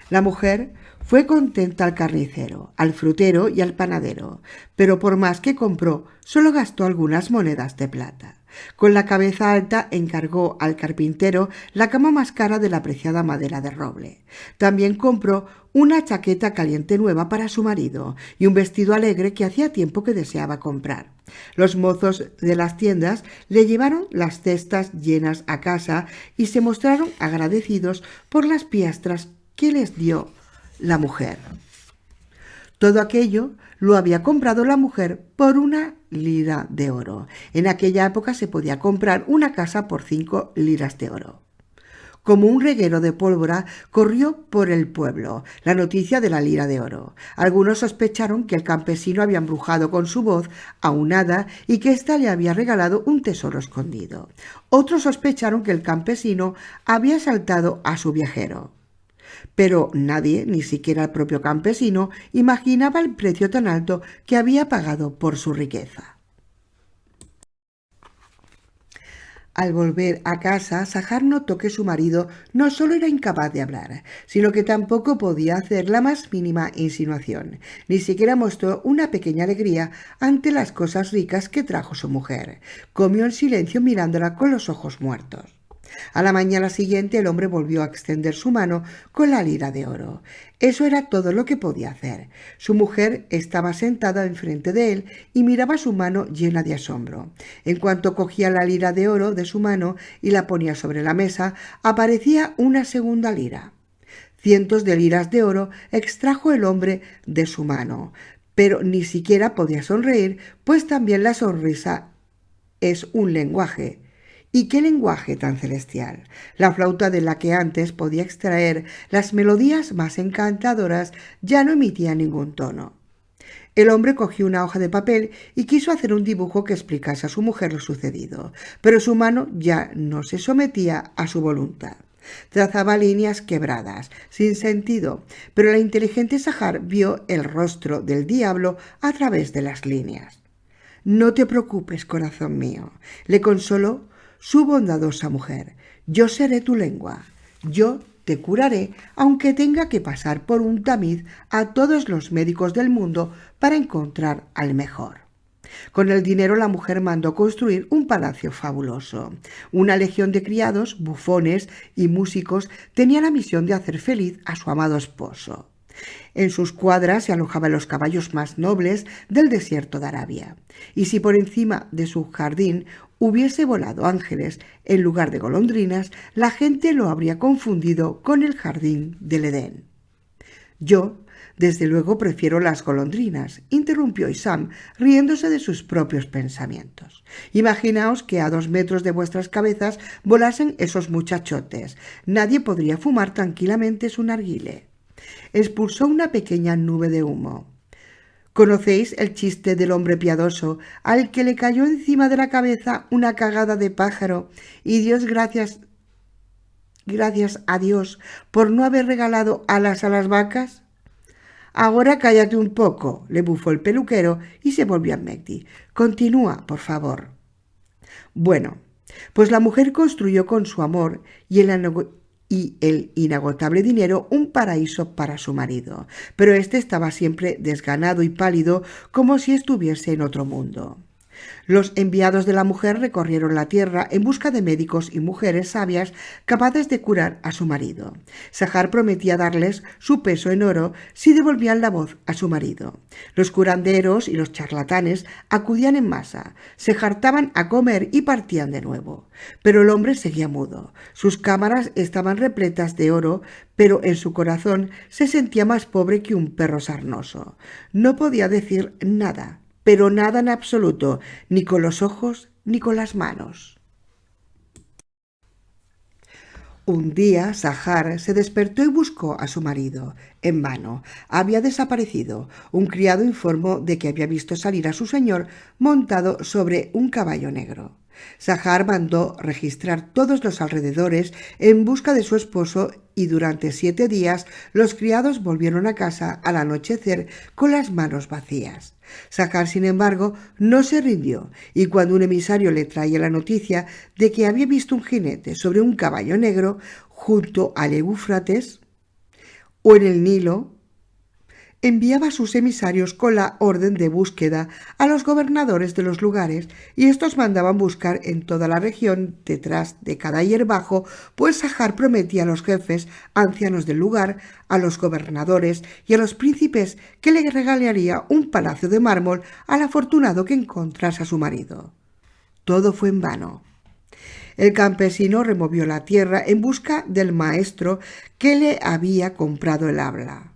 La mujer fue contenta al carnicero, al frutero y al panadero, pero por más que compró, solo gastó algunas monedas de plata. Con la cabeza alta encargó al carpintero la cama más cara de la apreciada madera de roble. También compró una chaqueta caliente nueva para su marido y un vestido alegre que hacía tiempo que deseaba comprar. Los mozos de las tiendas le llevaron las cestas llenas a casa y se mostraron agradecidos por las piastras que les dio la mujer. Todo aquello lo había comprado la mujer por una lira de oro. En aquella época se podía comprar una casa por 5 liras de oro. Como un reguero de pólvora corrió por el pueblo la noticia de la lira de oro. Algunos sospecharon que el campesino había embrujado con su voz a un hada y que ésta le había regalado un tesoro escondido. Otros sospecharon que el campesino había asaltado a su viajero. Pero nadie, ni siquiera el propio campesino, imaginaba el precio tan alto que había pagado por su riqueza. Al volver a casa, Sahar notó que su marido no solo era incapaz de hablar, sino que tampoco podía hacer la más mínima insinuación. Ni siquiera mostró una pequeña alegría ante las cosas ricas que trajo su mujer. Comió en silencio mirándola con los ojos muertos. A la mañana siguiente el hombre volvió a extender su mano con la lira de oro. Eso era todo lo que podía hacer. Su mujer estaba sentada enfrente de él y miraba su mano llena de asombro. En cuanto cogía la lira de oro de su mano y la ponía sobre la mesa, aparecía una segunda lira. Cientos de liras de oro extrajo el hombre de su mano, pero ni siquiera podía sonreír, pues también la sonrisa es un lenguaje. ¿Y qué lenguaje tan celestial? La flauta de la que antes podía extraer las melodías más encantadoras ya no emitía ningún tono. El hombre cogió una hoja de papel y quiso hacer un dibujo que explicase a su mujer lo sucedido, pero su mano ya no se sometía a su voluntad. Trazaba líneas quebradas, sin sentido, pero la inteligente Sahar vio el rostro del diablo a través de las líneas. «No te preocupes, corazón mío», le consoló su bondadosa mujer. «Yo seré tu lengua. Yo te curaré, aunque tenga que pasar por un tamiz a todos los médicos del mundo para encontrar al mejor. Con el dinero la mujer mandó construir un palacio fabuloso. Una legión de criados, bufones y músicos tenía la misión de hacer feliz a su amado esposo. En sus cuadras se alojaban los caballos más nobles del desierto de Arabia. Y si por encima de su jardín hubiese volado ángeles en lugar de golondrinas, la gente lo habría confundido con el jardín del Edén. Yo, desde luego, prefiero las golondrinas, interrumpió Isam, riéndose de sus propios pensamientos. Imaginaos que a 2 metros de vuestras cabezas volasen esos muchachotes. Nadie podría fumar tranquilamente su narguile. Expulsó una pequeña nube de humo. ¿Conocéis el chiste del hombre piadoso al que le cayó encima de la cabeza una cagada de pájaro y Dios gracias a Dios por no haber regalado alas a las vacas? Ahora cállate un poco, le bufó el peluquero y se volvió a Mehdi. Continúa, por favor. Bueno, pues la mujer construyó con su amor y el inagotable dinero un paraíso para su marido, pero éste estaba siempre desganado y pálido como si estuviese en otro mundo. Los enviados de la mujer recorrieron la tierra en busca de médicos y mujeres sabias capaces de curar a su marido. Sahar prometía darles su peso en oro si devolvían la voz a su marido. Los curanderos y los charlatanes acudían en masa, se hartaban a comer y partían de nuevo. Pero el hombre seguía mudo. Sus cámaras estaban repletas de oro, pero en su corazón se sentía más pobre que un perro sarnoso. No podía decir nada, pero nada en absoluto, ni con los ojos ni con las manos. Un día Sahar se despertó y buscó a su marido. En vano. Había desaparecido. Un criado informó de que había visto salir a su señor montado sobre un caballo negro. Sahar mandó registrar todos los alrededores en busca de su esposo y durante 7 días los criados volvieron a casa al anochecer con las manos vacías. Sahar, sin embargo, no se rindió y cuando un emisario le traía la noticia de que había visto un jinete sobre un caballo negro junto al Éufrates o en el Nilo, enviaba a sus emisarios con la orden de búsqueda a los gobernadores de los lugares y estos mandaban buscar en toda la región detrás de cada hierbajo, pues Sahar prometía a los jefes ancianos del lugar, a los gobernadores y a los príncipes que le regalaría un palacio de mármol al afortunado que encontrase a su marido. Todo fue en vano. El campesino removió la tierra en busca del maestro que le había comprado el habla.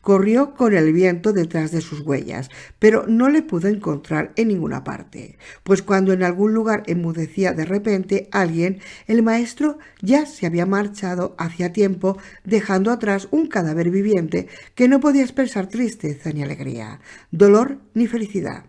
Corrió con el viento detrás de sus huellas, pero no le pudo encontrar en ninguna parte, pues cuando en algún lugar enmudecía de repente alguien, el maestro ya se había marchado hacía tiempo, dejando atrás un cadáver viviente que no podía expresar tristeza ni alegría, dolor ni felicidad.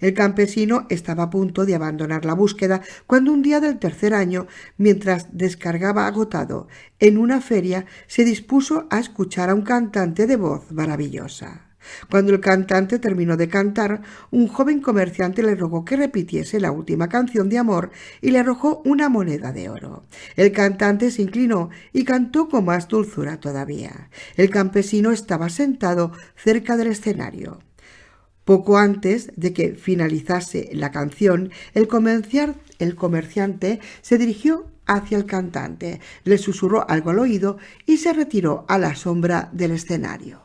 El campesino estaba a punto de abandonar la búsqueda cuando un día del 3er año, mientras descargaba agotado en una feria, se dispuso a escuchar a un cantante de voz maravillosa. Cuando el cantante terminó de cantar, un joven comerciante le rogó que repitiese la última canción de amor y le arrojó una moneda de oro. El cantante se inclinó y cantó con más dulzura todavía. El campesino estaba sentado cerca del escenario. Poco antes de que finalizase la canción, el comerciante se dirigió hacia el cantante, le susurró algo al oído y se retiró a la sombra del escenario.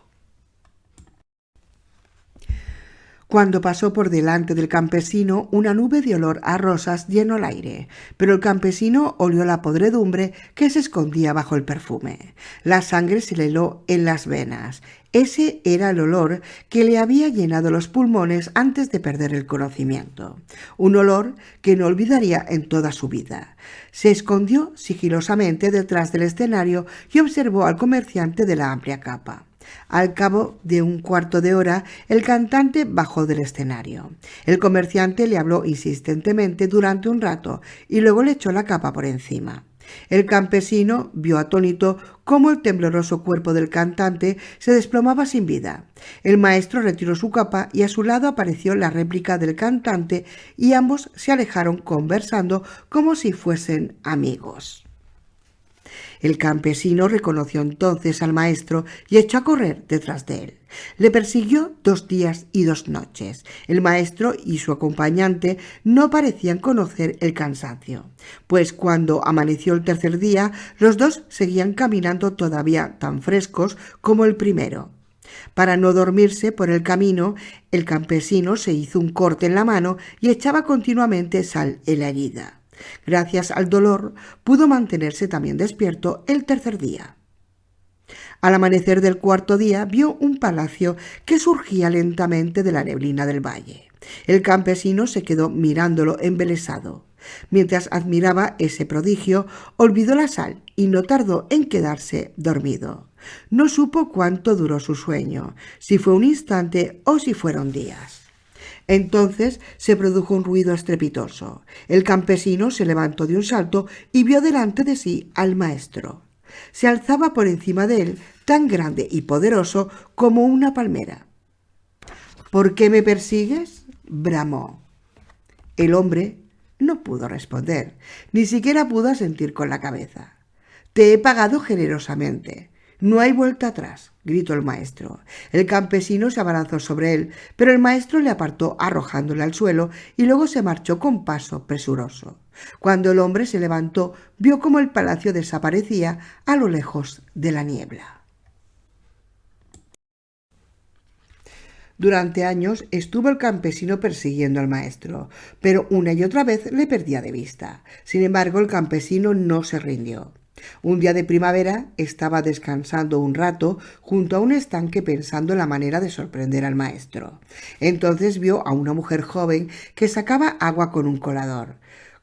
Cuando pasó por delante del campesino, una nube de olor a rosas llenó el aire, pero el campesino olió la podredumbre que se escondía bajo el perfume. La sangre se le heló en las venas. Ese era el olor que le había llenado los pulmones antes de perder el conocimiento. Un olor que no olvidaría en toda su vida. Se escondió sigilosamente detrás del escenario y observó al comerciante de la amplia capa. Al cabo de un cuarto de hora, el cantante bajó del escenario. El comerciante le habló insistentemente durante un rato y luego le echó la capa por encima. El campesino vio atónito cómo el tembloroso cuerpo del cantante se desplomaba sin vida. El maestro retiró su capa y a su lado apareció la réplica del cantante y ambos se alejaron conversando como si fuesen amigos. El campesino reconoció entonces al maestro y echó a correr detrás de él. Le persiguió 2 días y 2 noches. El maestro y su acompañante no parecían conocer el cansancio, pues cuando amaneció el tercer día, los dos seguían caminando todavía tan frescos como el primero. Para no dormirse por el camino, el campesino se hizo un corte en la mano y echaba continuamente sal en la herida. Gracias al dolor, pudo mantenerse también despierto el tercer día. Al amanecer del cuarto día, vio un palacio que surgía lentamente de la neblina del valle. El campesino se quedó mirándolo embelesado. Mientras admiraba ese prodigio, olvidó la sal y no tardó en quedarse dormido. No supo cuánto duró su sueño, si fue un instante o si fueron días. Entonces se produjo un ruido estrepitoso. El campesino se levantó de un salto y vio delante de sí al maestro. Se alzaba por encima de él, tan grande y poderoso como una palmera. —¿Por qué me persigues? —bramó. El hombre no pudo responder, ni siquiera pudo asentir con la cabeza. —Te he pagado generosamente. No hay vuelta atrás —gritó el maestro. El campesino se abalanzó sobre él, pero el maestro le apartó arrojándole al suelo y luego se marchó con paso presuroso. Cuando el hombre se levantó, vio cómo el palacio desaparecía a lo lejos de la niebla. Durante años estuvo el campesino persiguiendo al maestro, pero una y otra vez le perdía de vista. Sin embargo, el campesino no se rindió. Un día de primavera estaba descansando un rato junto a un estanque pensando en la manera de sorprender al maestro. Entonces vio a una mujer joven que sacaba agua con un colador.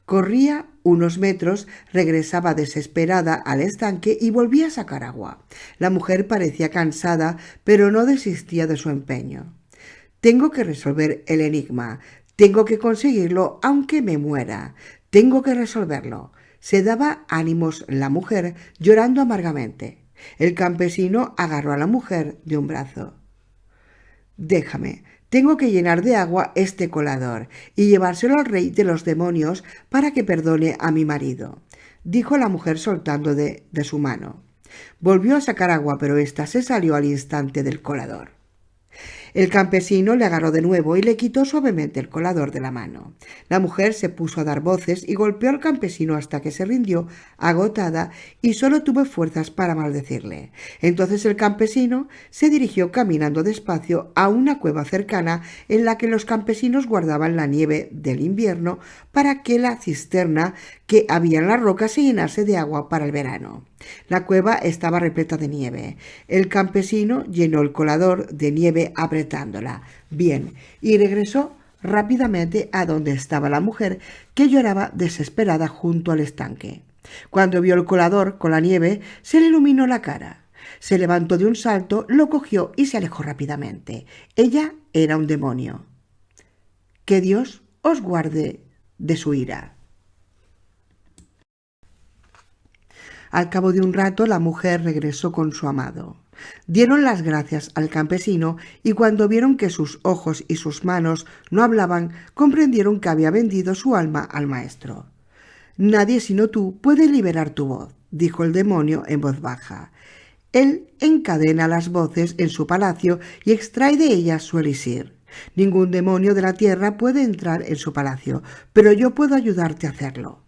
Corría unos metros, regresaba desesperada al estanque y volvía a sacar agua. La mujer parecía cansada, pero no desistía de su empeño. Tengo que resolver el enigma. Tengo que conseguirlo aunque me muera. Tengo que resolverlo. Se daba ánimos la mujer, llorando amargamente. El campesino agarró a la mujer de un brazo. Déjame, tengo que llenar de agua este colador y llevárselo al rey de los demonios para que perdone a mi marido, dijo la mujer soltando de su mano. Volvió a sacar agua, pero ésta se salió al instante del colador. El campesino le agarró de nuevo y le quitó suavemente el colador de la mano. La mujer se puso a dar voces y golpeó al campesino hasta que se rindió, agotada, y solo tuvo fuerzas para maldecirle. Entonces el campesino se dirigió caminando despacio a una cueva cercana en la que los campesinos guardaban la nieve del invierno para que la cisterna que había en las rocas se llenase de agua para el verano. La cueva estaba repleta de nieve. El campesino llenó el colador de nieve apretándola bien y regresó rápidamente a donde estaba la mujer, que lloraba desesperada junto al estanque. Cuando vio el colador con la nieve, se le iluminó la cara. Se levantó de un salto, lo cogió y se alejó rápidamente. Ella era un demonio. Que Dios os guarde de su ira. Al cabo de un rato, la mujer regresó con su amado. Dieron las gracias al campesino y cuando vieron que sus ojos y sus manos no hablaban, comprendieron que había vendido su alma al maestro. «Nadie sino tú puede liberar tu voz», dijo el demonio en voz baja. «Él encadena las voces en su palacio y extrae de ellas su elixir. Ningún demonio de la tierra puede entrar en su palacio, pero yo puedo ayudarte a hacerlo.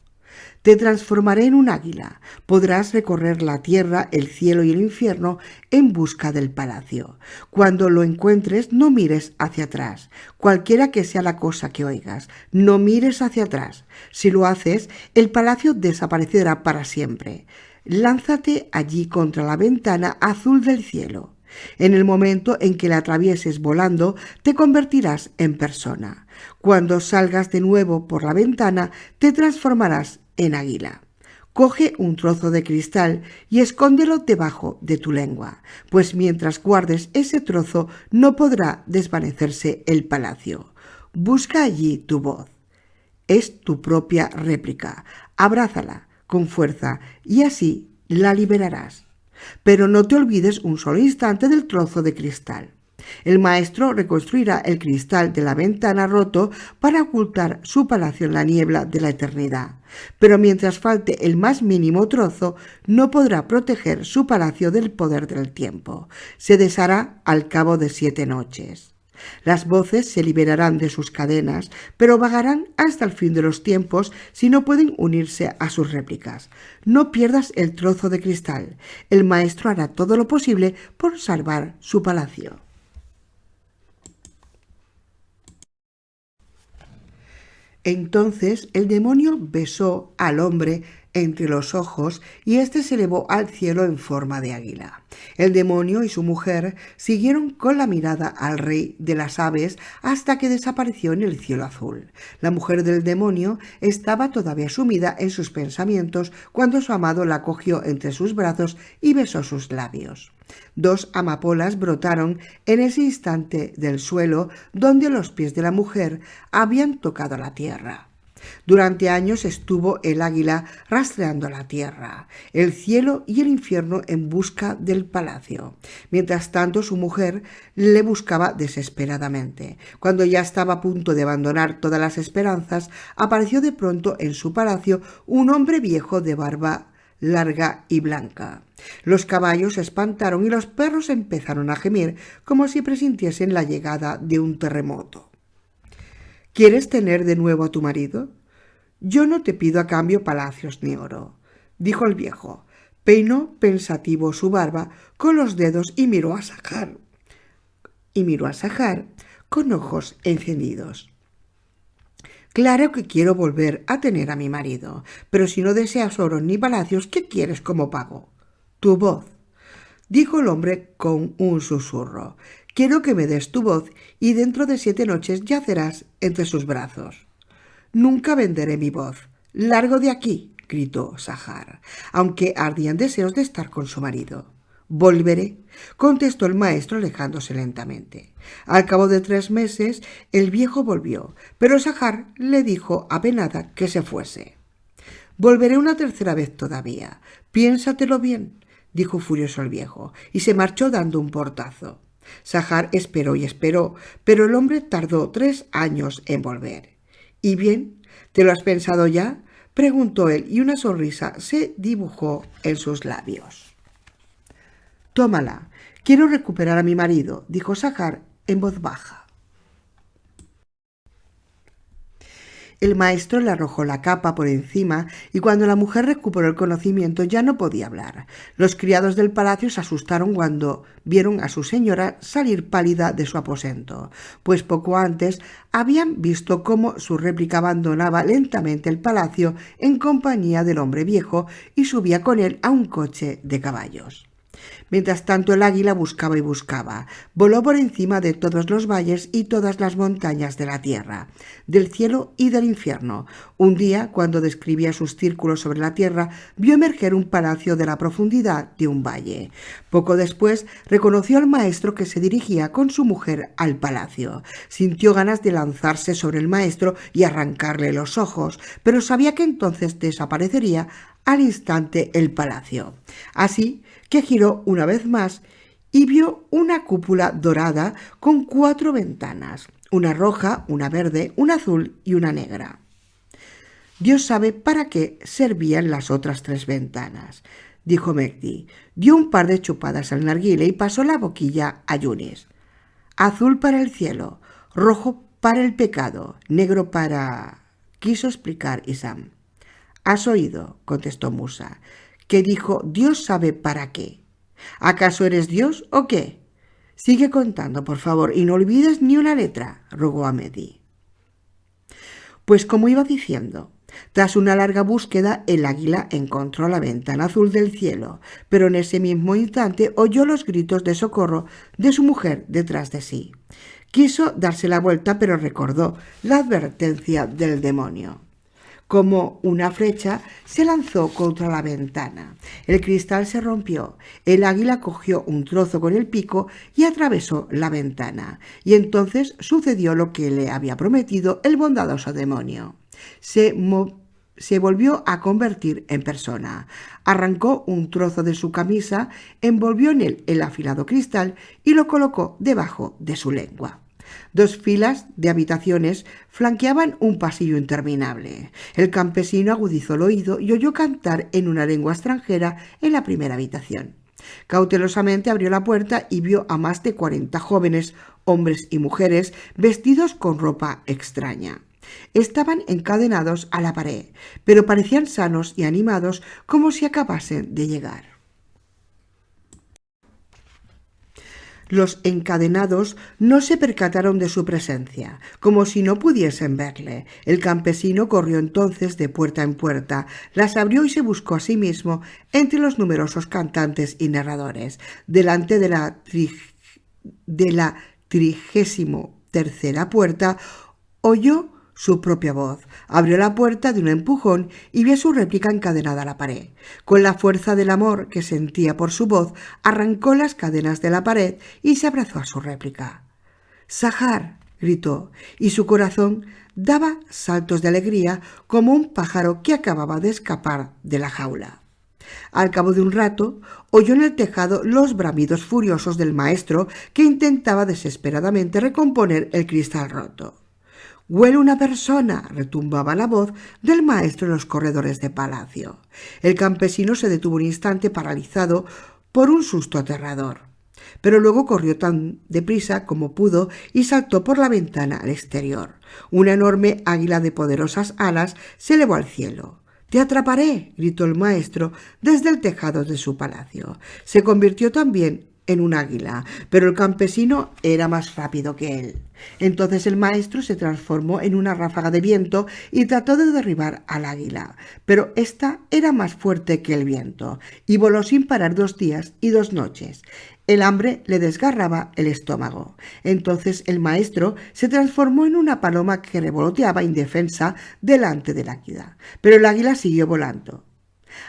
Te transformaré en un águila. Podrás recorrer la tierra, el cielo y el infierno en busca del palacio. Cuando lo encuentres, no mires hacia atrás. Cualquiera que sea la cosa que oigas, no mires hacia atrás. Si lo haces, el palacio desaparecerá para siempre. Lánzate allí contra la ventana azul del cielo. En el momento en que la atravieses volando, te convertirás en persona. Cuando salgas de nuevo por la ventana, te transformarás en águila. Coge un trozo de cristal y escóndelo debajo de tu lengua, pues mientras guardes ese trozo no podrá desvanecerse el palacio. Busca allí tu voz. Es tu propia réplica. Abrázala con fuerza y así la liberarás. Pero no te olvides un solo instante del trozo de cristal. El maestro reconstruirá el cristal de la ventana roto para ocultar su palacio en la niebla de la eternidad. Pero mientras falte el más mínimo trozo, no podrá proteger su palacio del poder del tiempo. Se deshará al cabo de 7 noches. Las voces se liberarán de sus cadenas, pero vagarán hasta el fin de los tiempos si no pueden unirse a sus réplicas. No pierdas el trozo de cristal. El maestro hará todo lo posible por salvar su palacio. Entonces el demonio besó al hombre entre los ojos y éste se elevó al cielo en forma de águila. El demonio y su mujer siguieron con la mirada al rey de las aves hasta que desapareció en el cielo azul. La mujer del demonio estaba todavía sumida en sus pensamientos cuando su amado la cogió entre sus brazos y besó sus labios. 2 amapolas brotaron en ese instante del suelo donde los pies de la mujer habían tocado la tierra. Durante años estuvo el águila rastreando la tierra, el cielo y el infierno en busca del palacio. Mientras tanto, su mujer le buscaba desesperadamente. Cuando ya estaba a punto de abandonar todas las esperanzas, apareció de pronto en su palacio un hombre viejo de barba larga y blanca. Los caballos se espantaron y los perros empezaron a gemir como si presintiesen la llegada de un terremoto. ¿Quieres tener de nuevo a tu marido? Yo no te pido a cambio palacios ni oro, dijo el viejo. Peinó pensativo su barba con los dedos y miró a Sahar con ojos encendidos. Claro que quiero volver a tener a mi marido, pero si no deseas oro ni palacios, ¿qué quieres como pago? Tu voz, dijo el hombre con un susurro. Quiero que me des tu voz y dentro de 7 noches yacerás entre sus brazos. Nunca venderé mi voz. Largo de aquí, gritó Sahar, aunque ardían deseos de estar con su marido. Volveré, contestó el maestro alejándose lentamente. Al cabo de 3 meses el viejo volvió, pero Sahar le dijo apenada que se fuese. Volveré una 3.ª vez todavía. Piénsatelo bien, dijo furioso el viejo, y se marchó dando un portazo. Sahar esperó y esperó, pero el hombre tardó 3 años en volver. ¿Y bien? ¿Te lo has pensado ya?, preguntó él, y una sonrisa se dibujó en sus labios. Tómala. Quiero recuperar a mi marido, dijo Sahar en voz baja. El maestro le arrojó la capa por encima y cuando la mujer recuperó el conocimiento ya no podía hablar. Los criados del palacio se asustaron cuando vieron a su señora salir pálida de su aposento, pues poco antes habían visto cómo su réplica abandonaba lentamente el palacio en compañía del hombre viejo y subía con él a un coche de caballos. Mientras tanto el águila buscaba y buscaba. Voló por encima de todos los valles y todas las montañas de la tierra, del cielo y del infierno. Un día, cuando describía sus círculos sobre la tierra, vio emerger un palacio de la profundidad de un valle. Poco después reconoció al maestro que se dirigía con su mujer al palacio. Sintió ganas de lanzarse sobre el maestro y arrancarle los ojos, pero sabía que entonces desaparecería al instante el palacio. Así que giró una vez más y vio una cúpula dorada con 4 ventanas, una roja, una verde, una azul y una negra. Dios sabe para qué servían las otras 3 ventanas, dijo Mehdi. Dio un par de chupadas al narguile y pasó la boquilla a Yunis. Azul para el cielo, rojo para el pecado, negro para... quiso explicar Isam. «¿Has oído?», contestó Musa, «que dijo Dios sabe para qué. ¿Acaso eres Dios o qué? Sigue contando, por favor, y no olvides ni una letra», rogó a Mehdi. Pues como iba diciendo, tras una larga búsqueda, el águila encontró la ventana azul del cielo, pero en ese mismo instante oyó los gritos de socorro de su mujer detrás de sí. Quiso darse la vuelta, pero recordó la advertencia del demonio. Como una flecha se lanzó contra la ventana. El cristal se rompió. El águila cogió un trozo con el pico y atravesó la ventana. Y entonces sucedió lo que le había prometido el bondadoso demonio. Se se volvió a convertir en persona. Arrancó un trozo de su camisa, envolvió en él el afilado cristal y lo colocó debajo de su lengua. 2 filas de habitaciones flanqueaban un pasillo interminable. El campesino agudizó el oído y oyó cantar en una lengua extranjera en la primera habitación. Cautelosamente abrió la puerta y vio a más de 40 jóvenes, hombres y mujeres, vestidos con ropa extraña. Estaban encadenados a la pared, pero parecían sanos y animados como si acabasen de llegar. Los encadenados no se percataron de su presencia, como si no pudiesen verle. El campesino corrió entonces de puerta en puerta, las abrió y se buscó a sí mismo entre los numerosos cantantes y narradores. Delante de la 33ª puerta oyó su propia voz. Abrió la puerta de un empujón y vio su réplica encadenada a la pared. Con la fuerza del amor que sentía por su voz, arrancó las cadenas de la pared y se abrazó a su réplica. «¡Sahar!», gritó, y su corazón daba saltos de alegría como un pájaro que acababa de escapar de la jaula. Al cabo de un rato, oyó en el tejado los bramidos furiosos del maestro, que intentaba desesperadamente recomponer el cristal roto. «¡Huele una persona!», retumbaba la voz del maestro en los corredores de palacio. El campesino se detuvo un instante paralizado por un susto aterrador, pero luego corrió tan deprisa como pudo y saltó por la ventana al exterior. Una enorme águila de poderosas alas se elevó al cielo. «¡Te atraparé!», gritó el maestro desde el tejado de su palacio. Se convirtió también en un águila, pero el campesino era más rápido que él. Entonces el maestro se transformó en una ráfaga de viento y trató de derribar al águila, pero ésta era más fuerte que el viento y voló sin parar 2 días y 2 noches. El hambre le desgarraba el estómago. Entonces el maestro se transformó en una paloma que revoloteaba indefensa delante del águila, pero el águila siguió volando.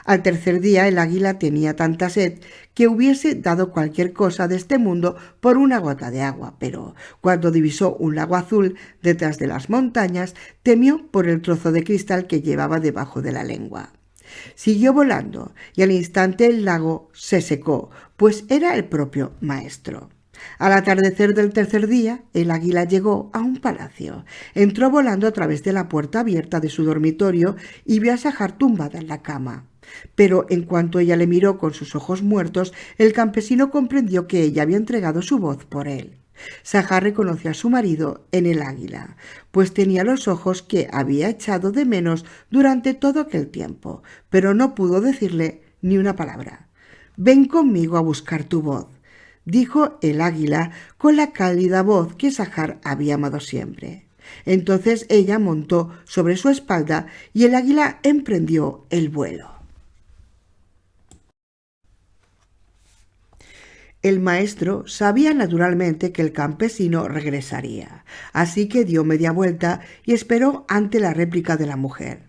Al 3er día el águila tenía tanta sed que hubiese dado cualquier cosa de este mundo por una gota de agua, pero cuando divisó un lago azul detrás de las montañas, temió por el trozo de cristal que llevaba debajo de la lengua. Siguió volando y al instante el lago se secó, pues era el propio maestro. Al atardecer del 3er día, el águila llegó a un palacio. Entró volando a través de la puerta abierta de su dormitorio y vio a Sahar tumbada en la cama. Pero en cuanto ella le miró con sus ojos muertos, el campesino comprendió que ella había entregado su voz por él. Sahar reconoció a su marido en el águila, pues tenía los ojos que había echado de menos durante todo aquel tiempo, pero no pudo decirle ni una palabra. «Ven conmigo a buscar tu voz», dijo el águila con la cálida voz que Sahar había amado siempre. Entonces ella montó sobre su espalda y el águila emprendió el vuelo. El maestro sabía naturalmente que el campesino regresaría, así que dio media vuelta y esperó ante la réplica de la mujer.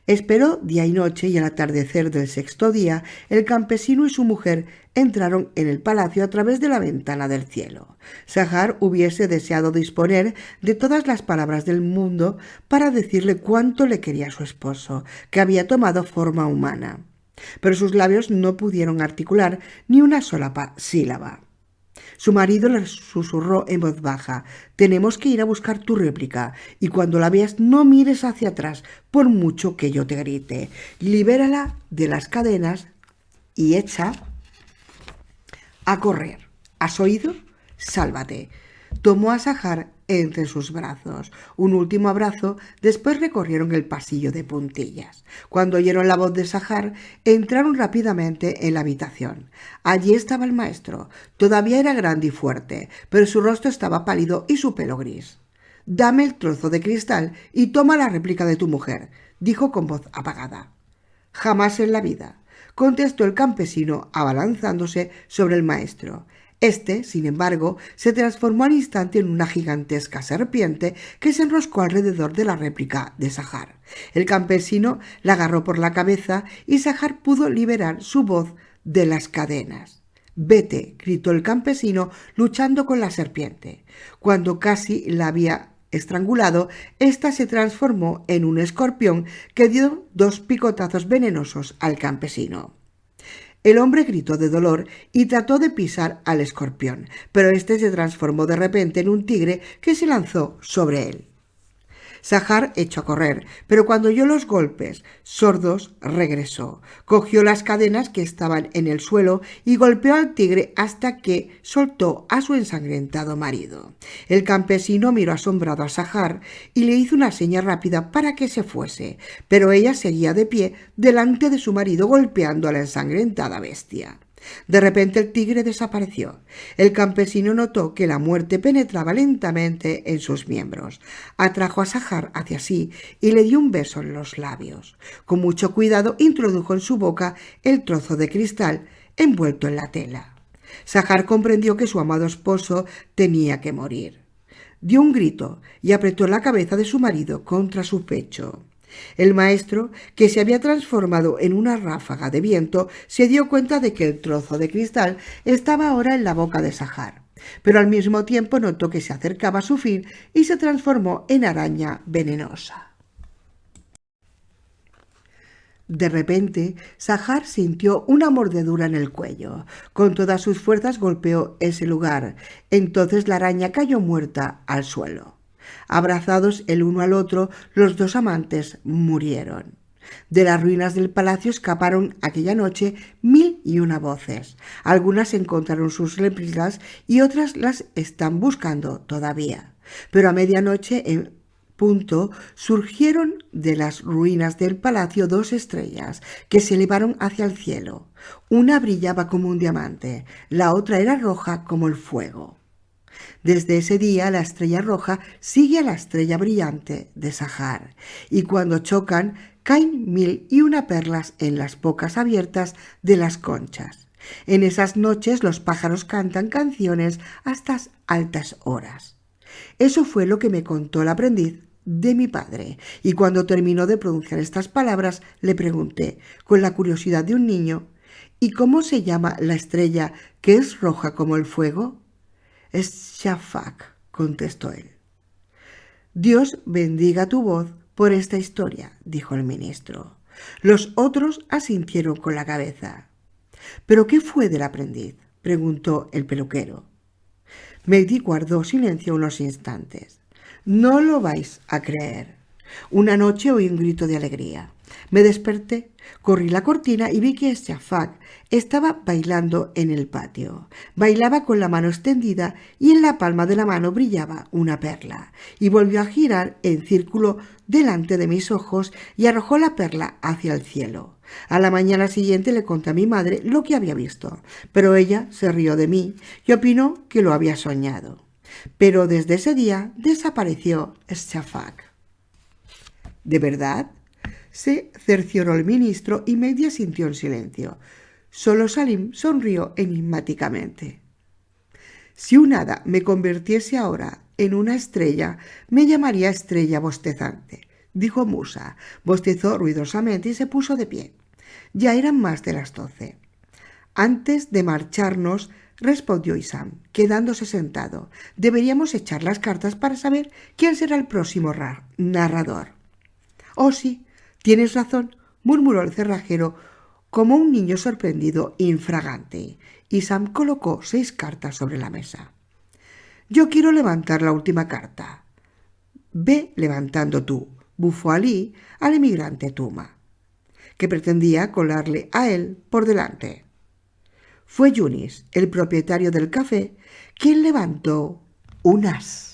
Esperó día y noche y al atardecer del 6.º día el campesino y su mujer entraron en el palacio a través de la ventana del cielo. Sahar hubiese deseado disponer de todas las palabras del mundo para decirle cuánto le quería a su esposo, que había tomado forma humana, pero sus labios no pudieron articular ni una sola sílaba. Su marido le susurró en voz baja: «Tenemos que ir a buscar tu réplica, y cuando la veas no mires hacia atrás, por mucho que yo te grite. Libérala de las cadenas y echa a correr. ¿Has oído? Sálvate». Tomó a Sahar entre sus brazos. Un último abrazo, después recorrieron el pasillo de puntillas. Cuando oyeron la voz de Sahar, entraron rápidamente en la habitación. Allí estaba el maestro. Todavía era grande y fuerte, pero su rostro estaba pálido y su pelo gris. «Dame el trozo de cristal y toma la réplica de tu mujer», dijo con voz apagada. «Jamás en la vida», contestó el campesino abalanzándose sobre el maestro. Este, sin embargo, se transformó al instante en una gigantesca serpiente que se enroscó alrededor de la réplica de Sahar. El campesino la agarró por la cabeza y Sahar pudo liberar su voz de las cadenas. «Vete», gritó el campesino luchando con la serpiente. Cuando casi la había estrangulado, ésta se transformó en un escorpión que dio 2 picotazos venenosos al campesino. El hombre gritó de dolor y trató de pisar al escorpión, pero éste se transformó de repente en un tigre que se lanzó sobre él. Sahar echó a correr, pero cuando oyó los golpes sordos regresó. Cogió las cadenas que estaban en el suelo y golpeó al tigre hasta que soltó a su ensangrentado marido. El campesino miró asombrado a Sahar y le hizo una seña rápida para que se fuese, pero ella seguía de pie delante de su marido golpeando a la ensangrentada bestia. De repente el tigre desapareció. El campesino notó que la muerte penetraba lentamente en sus miembros. Atrajo a Sahar hacia sí y le dio un beso en los labios. Con mucho cuidado introdujo en su boca el trozo de cristal envuelto en la tela. Sahar comprendió que su amado esposo tenía que morir. Dio un grito y apretó la cabeza de su marido contra su pecho. El maestro, que se había transformado en una ráfaga de viento, se dio cuenta de que el trozo de cristal estaba ahora en la boca de Sahar, pero al mismo tiempo notó que se acercaba a su fin y se transformó en araña venenosa. De repente, Sahar sintió una mordedura en el cuello. Con todas sus fuerzas golpeó ese lugar. Entonces la araña cayó muerta al suelo. Abrazados el uno al otro, los 2 amantes murieron. De las ruinas del palacio escaparon aquella noche 1001 voces. Algunas encontraron sus réplicas y otras las están buscando todavía. Pero a medianoche en punto surgieron de las ruinas del palacio 2 estrellas que se elevaron hacia el cielo. Una brillaba como un diamante, la otra era roja como el fuego. Desde ese día la estrella roja sigue a la estrella brillante de Sahar, y cuando chocan caen 1001 perlas en las bocas abiertas de las conchas. En esas noches los pájaros cantan canciones hasta altas horas. Eso fue lo que me contó el aprendiz de mi padre, y cuando terminó de pronunciar estas palabras le pregunté, con la curiosidad de un niño, ¿y cómo se llama la estrella que es roja como el fuego? Es Shafak, contestó él. Dios bendiga tu voz por esta historia, dijo el ministro. Los otros asintieron con la cabeza. ¿Pero qué fue del aprendiz?, preguntó el peluquero. Mehdi guardó silencio unos instantes. No lo vais a creer. Una noche oí un grito de alegría. Me desperté, corrí la cortina y vi que Shafak estaba bailando en el patio. Bailaba con la mano extendida y en la palma de la mano brillaba una perla. Y volvió a girar en círculo delante de mis ojos y arrojó la perla hacia el cielo. A la mañana siguiente le conté a mi madre lo que había visto, pero ella se rió de mí y opinó que lo había soñado. Pero desde ese día desapareció Shafak. ¿De verdad?, se cercioró el ministro y Mehdi asintió en silencio. Solo Salim sonrió enigmáticamente. Si un hada me convirtiese ahora en una estrella, me llamaría estrella bostezante, dijo Musa. Bostezó ruidosamente y se puso de pie. Ya eran más de las 12. Antes de marcharnos, respondió Isam, quedándose sentado, deberíamos echar las cartas para saber quién será el próximo narrador. Oh, sí, tienes razón, murmuró el cerrajero como un niño sorprendido infragante. Isam colocó 6 cartas sobre la mesa. Yo quiero levantar la última carta. Ve levantando tú, bufó Ali al emigrante Tuma, que pretendía colarle a él por delante. Fue Yunis, el propietario del café, quien levantó un as.